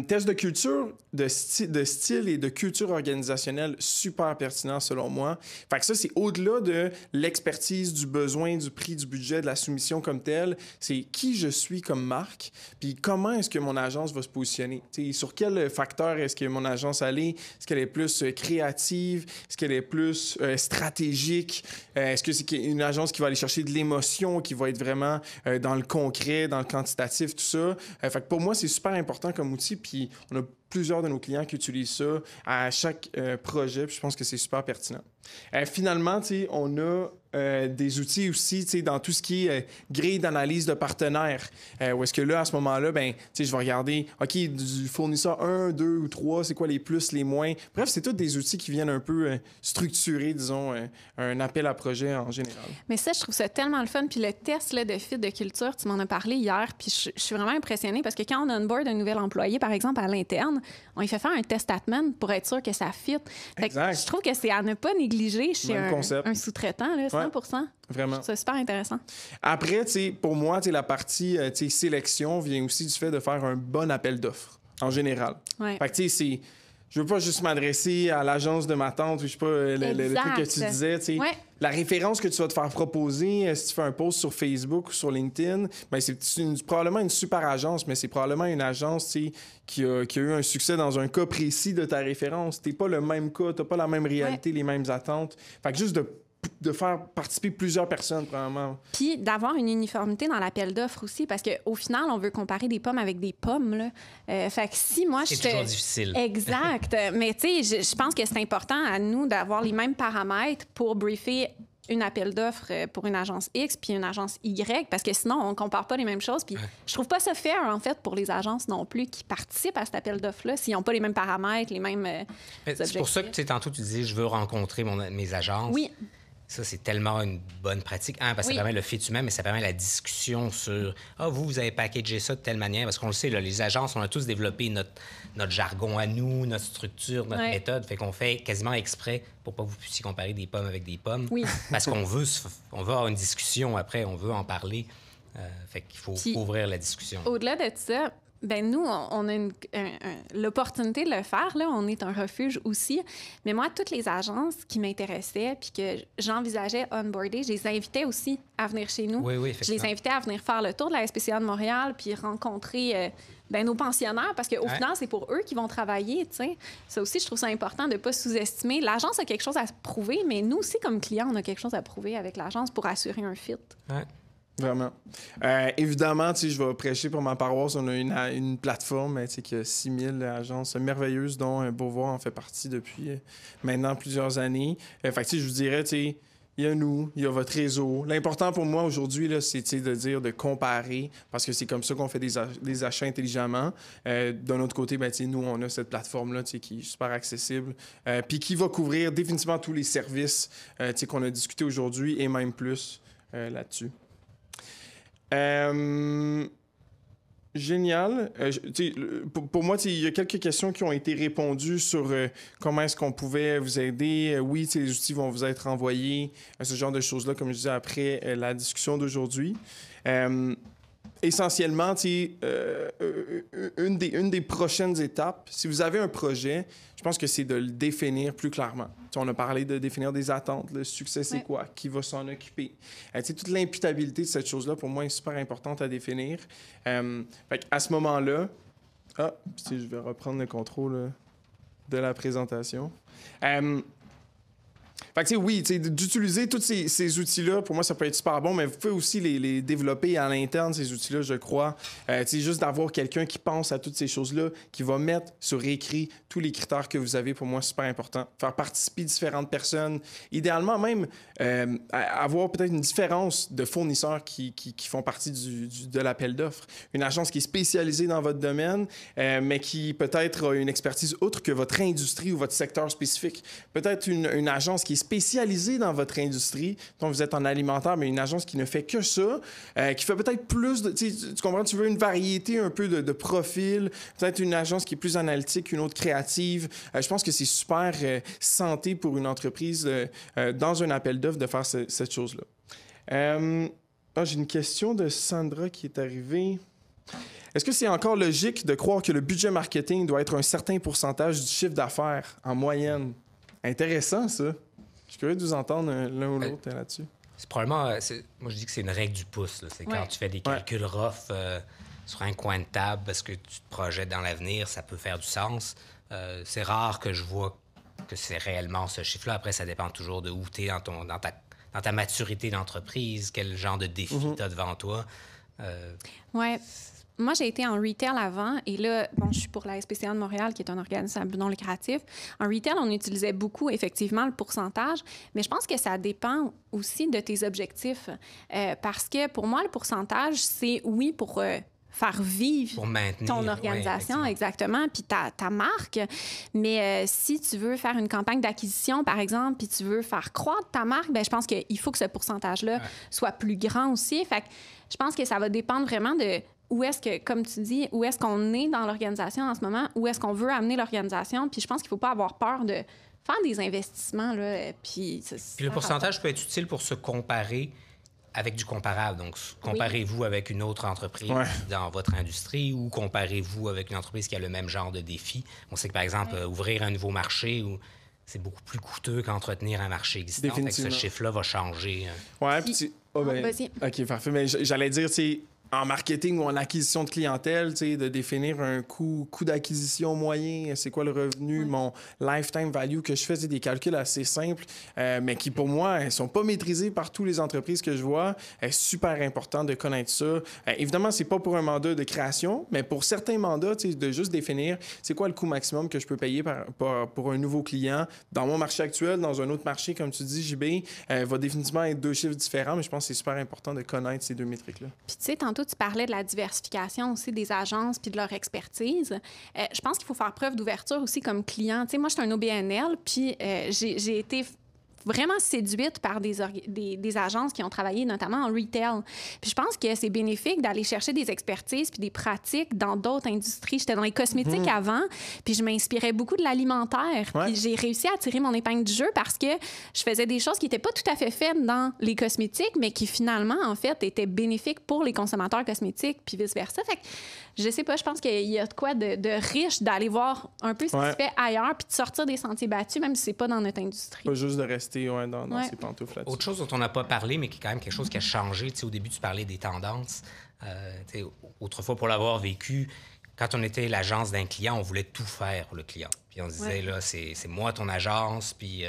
Test de culture, de style et de culture organisationnelle, super pertinent selon moi. Fait que ça, c'est au-delà de l'expertise, du besoin, du prix, du budget, de la soumission comme telle. C'est qui je suis comme marque, puis comment est-ce que mon agence va se positionner. T'sais, sur quel facteur est-ce que mon agence allait? Est-ce qu'elle est plus créative? Est-ce qu'elle est plus stratégique? Est-ce que c'est une agence qui va aller chercher de l'émotion, qui va être vraiment dans le concret, dans le quantitatif, tout ça? Fait que pour moi, c'est super important comme outil, puis on a plusieurs de nos clients qui utilisent ça à chaque projet, puis je pense que c'est super pertinent. Finalement, on a des outils aussi dans tout ce qui est grille d'analyse de partenaires. Où est-ce que là, à ce moment-là, je vais regarder, OK, du fournisseur 1, 2 ou 3, c'est quoi les plus, les moins. Bref, c'est tous des outils qui viennent un peu structurer, disons, un appel à projet en général. Mais ça, je trouve ça tellement le fun. Puis le test là, de fit de culture, tu m'en as parlé hier, puis je suis vraiment impressionnée parce que quand on onboard un nouvel employé, par exemple, à l'interne, on lui fait faire un test admin pour être sûr que ça fit. Je trouve que c'est à ne pas négliger chez un sous-traitant, là, 100%. Vraiment. C'est super intéressant. Après, pour moi, la partie sélection vient aussi du fait de faire un bon appel d'offres, en général. Ouais. Fait que, je veux pas juste m'adresser à l'agence de ma tante, je sais pas, le truc que tu disais, la référence que tu vas te faire proposer, si tu fais un post sur Facebook ou sur LinkedIn, c'est probablement une super agence, mais c'est probablement une agence qui a eu un succès dans un cas précis de ta référence. T'es pas le même cas, t'as pas la même réalité, les mêmes attentes. Fait que juste de faire participer plusieurs personnes, probablement. Puis d'avoir une uniformité dans l'appel d'offres aussi, parce qu'au final, on veut comparer des pommes avec des pommes. Là. Fait que si moi, c'est toujours difficile. Exact. Mais tu sais, je pense que c'est important à nous d'avoir les mêmes paramètres pour briefer une appel d'offres pour une agence X puis une agence Y, parce que sinon, on compare pas les mêmes choses. Puis je trouve pas ça fair, en fait, pour les agences non plus qui participent à cet appel d'offres-là, s'ils n'ont pas les mêmes paramètres, les mêmes objectifs. C'est pour ça que, tantôt, tu disais, je veux rencontrer mes agences. Oui. Ça, c'est tellement une bonne pratique. Parce que ça permet le fit humain, mais ça permet la discussion sur « Ah, vous avez packagé ça de telle manière. » Parce qu'on le sait, là, les agences, on a tous développé notre jargon à nous, notre structure, notre méthode. Fait qu'on fait quasiment exprès pour pas que vous puissiez comparer des pommes avec des pommes. Oui. Parce qu'on veut avoir une discussion après, on veut en parler. Fait qu'il faut ouvrir la discussion. Au-delà de ça, ben nous, on a l'opportunité de le faire. Là, on est un refuge aussi. Mais moi, toutes les agences qui m'intéressaient puis que j'envisageais onboarder, je les invitais aussi à venir chez nous. Oui, je les invitais à venir faire le tour de la SPCA de Montréal puis rencontrer nos pensionnaires parce qu'au final, c'est pour eux qui vont travailler. T'sais. Ça aussi, je trouve ça important de ne pas sous-estimer. L'agence a quelque chose à prouver, mais nous aussi, comme clients, on a quelque chose à prouver avec l'agence pour assurer un fit. Ouais. Vraiment. Évidemment, je vais prêcher pour ma paroisse. On a une plateforme qui a 6000 agences merveilleuses, dont Beauvoir en fait partie depuis maintenant plusieurs années. Fait que, je vous dirais, il y a nous, il y a votre réseau. L'important pour moi aujourd'hui, là, c'est de comparer, parce que c'est comme ça qu'on fait des achats intelligemment. D'un autre côté, nous, on a cette plateforme-là qui est super accessible, puis qui va couvrir définitivement tous les services qu'on a discutés aujourd'hui et même plus là-dessus. Génial. Pour moi, il y a quelques questions qui ont été répondues sur comment est-ce qu'on pouvait vous aider. Oui, les outils vont vous être envoyés, ce genre de choses-là, comme je disais, après la discussion d'aujourd'hui. Essentiellement, une des prochaines étapes, si vous avez un projet, je pense que c'est de le définir plus clairement. On a parlé de définir des attentes. Le succès, c'est quoi? Qui va s'en occuper? Toute l'imputabilité de cette chose-là, pour moi, est super importante à définir. À ce moment-là, je vais reprendre le contrôle de la présentation. Oui, d'utiliser tous ces outils-là, pour moi, ça peut être super bon, mais vous pouvez aussi les développer à l'interne, ces outils-là, je crois. Juste d'avoir quelqu'un qui pense à toutes ces choses-là, qui va mettre sur écrit tous les critères que vous avez, pour moi, super important. Faire participer différentes personnes. Idéalement, même, avoir peut-être une différence de fournisseurs qui font partie de l'appel d'offres. Une agence qui est spécialisée dans votre domaine, mais qui peut-être a une expertise autre que votre industrie ou votre secteur spécifique. Peut-être une agence qui est spécialisée dans votre industrie, dont vous êtes en alimentaire, mais une agence qui ne fait que ça, qui fait peut-être plus de... Tu comprends? Tu veux une variété un peu de profils, peut-être une agence qui est plus analytique, une autre créative. Je pense que c'est super santé pour une entreprise dans un appel d'offres de faire cette chose-là. J'ai une question de Sandra qui est arrivée. Est-ce que c'est encore logique de croire que le budget marketing doit être un certain pourcentage du chiffre d'affaires en moyenne? Intéressant, ça. Je suis curieux de vous entendre l'un ou l'autre là-dessus. C'est probablement... moi, je dis que c'est une règle du pouce. Là. C'est quand tu fais des calculs rough sur un coin de table parce que tu te projettes dans l'avenir, ça peut faire du sens. C'est rare que je vois que c'est réellement ce chiffre-là. Après, ça dépend toujours de où tu es dans ta maturité d'entreprise, quel genre de défi tu as devant toi. Oui. Moi, j'ai été en retail avant et là, je suis pour la SPCA de Montréal, qui est un organisme à but non lucratif. En retail, on utilisait beaucoup, effectivement, le pourcentage, mais je pense que ça dépend aussi de tes objectifs. Parce que pour moi, le pourcentage, c'est oui pour faire vivre pour maintenir, ton organisation, exactement, puis ta marque. Mais si tu veux faire une campagne d'acquisition, par exemple, puis tu veux faire croître ta marque, je pense qu'il faut que ce pourcentage-là soit plus grand aussi. Fait que je pense que ça va dépendre vraiment de où est-ce que, comme tu dis, où est-ce qu'on est dans l'organisation en ce moment, où est-ce qu'on veut amener l'organisation. Puis je pense qu'il ne faut pas avoir peur de faire des investissements. Là, puis le pourcentage peut être utile pour se comparer avec du comparable. Donc, comparez-vous avec une autre entreprise dans votre industrie ou comparez-vous avec une entreprise qui a le même genre de défi. On sait que, par exemple, ouvrir un nouveau marché, c'est beaucoup plus coûteux qu'entretenir un marché existant. Fait que ce chiffre-là va changer. Oui, puis vas-y. OK, parfait. Mais j'allais dire, en marketing ou en acquisition de clientèle, de définir un coût d'acquisition moyen, c'est quoi le revenu, mon lifetime value, que je fais des calculs assez simples, mais qui, pour moi, ne sont pas maîtrisés par toutes les entreprises que je vois. C'est super important de connaître ça. Évidemment, c'est pas pour un mandat de création, mais pour certains mandats, de juste définir c'est quoi le coût maximum que je peux payer pour un nouveau client dans mon marché actuel, dans un autre marché, comme tu dis, JB, va définitivement être 2 chiffres différents, mais je pense que c'est super important de connaître ces 2 métriques-là. Puis, tu sais, tantôt, tu parlais de la diversification aussi des agences puis de leur expertise. Je pense qu'il faut faire preuve d'ouverture aussi comme client. Tu sais, moi, je suis un OBNL, puis j'ai été vraiment séduite par des agences qui ont travaillé notamment en retail. Puis je pense que c'est bénéfique d'aller chercher des expertises puis des pratiques dans d'autres industries. J'étais dans les cosmétiques avant, puis je m'inspirais beaucoup de l'alimentaire. Puis j'ai réussi à tirer mon épingle du jeu parce que je faisais des choses qui n'étaient pas tout à fait faites dans les cosmétiques, mais qui finalement, en fait, étaient bénéfiques pour les consommateurs cosmétiques, puis vice-versa. Fait que, je sais pas, je pense qu'il y a de quoi de riche d'aller voir un peu ce qui se fait ailleurs, puis de sortir des sentiers battus, même si c'est pas dans notre industrie. Pas juste de rester dans ces pantoufles là-dessus. Autre chose dont on n'a pas parlé, mais qui est quand même quelque chose qui a changé. Au début, tu parlais des tendances. Autrefois, pour l'avoir vécu, quand on était l'agence d'un client, on voulait tout faire pour le client. Puis on se disait, là, c'est moi ton agence, puis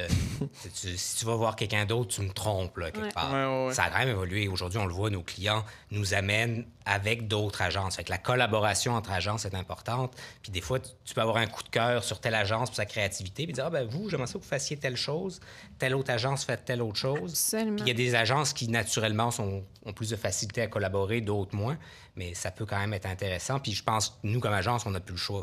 si tu vas voir quelqu'un d'autre, tu me trompes, là, quelque part. Ça a quand même évolué. Aujourd'hui, on le voit, nos clients nous amènent avec d'autres agences. Fait que la collaboration entre agences est importante. Puis des fois, tu peux avoir un coup de cœur sur telle agence pour sa créativité, puis dire, vous, j'aimerais ça que vous fassiez telle chose, telle autre agence fait telle autre chose. Absolument. Puis il y a des agences qui, naturellement, ont plus de facilité à collaborer, d'autres moins, mais ça peut quand même être intéressant. Puis je pense que nous, comme agence, on n'a plus le choix.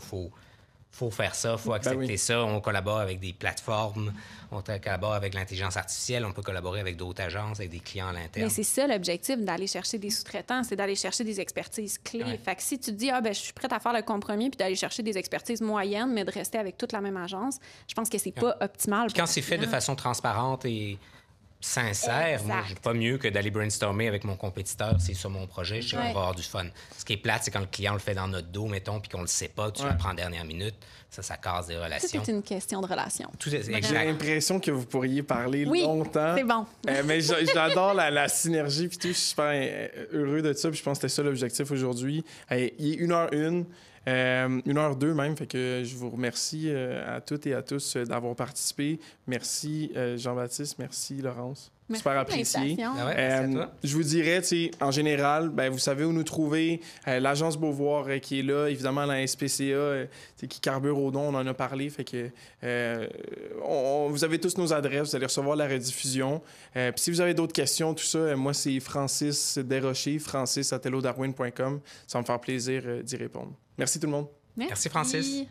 Faut faire ça, faut accepter ça. On collabore avec des plateformes, on collabore avec l'intelligence artificielle, on peut collaborer avec d'autres agences, avec des clients à l'interne. Mais c'est ça l'objectif d'aller chercher des sous-traitants, c'est d'aller chercher des expertises clés. Ouais. Fait que si tu te dis, je suis prête à faire le compromis puis d'aller chercher des expertises moyennes, mais de rester avec toute la même agence, je pense que c'est pas optimal. Puis quand c'est fait de façon transparente et sincère, moi, j'ai pas mieux que d'aller brainstormer avec mon compétiteur, c'est sur mon projet, je sais qu'on va avoir du fun. Ce qui est plate, c'est quand le client le fait dans notre dos, mettons, puis qu'on le sait pas, tu l'apprends en dernière minute, ça casse des relations. C'est une question de relation. J'ai l'impression que vous pourriez parler longtemps. C'est bon. Mais j'adore la synergie, puis tout, je suis super heureux de ça, puis je pense que c'était ça l'objectif aujourd'hui. Il est 1h01. 1h02 même, fait que je vous remercie à toutes et à tous d'avoir participé. Merci Jean-Baptiste, merci Laurence. Merci super apprécié. Merci à toi. Je vous dirais, en général, vous savez où nous trouver. L'Agence Beauvoir qui est là, évidemment la SPCA qui carbure au don, on en a parlé. Fait que vous avez tous nos adresses, vous allez recevoir la rediffusion. Puis si vous avez d'autres questions, tout ça, moi c'est Francis Desrochers, francis@hellodarwin.com. Ça va me faire plaisir d'y répondre. Merci tout le monde. Merci Francis.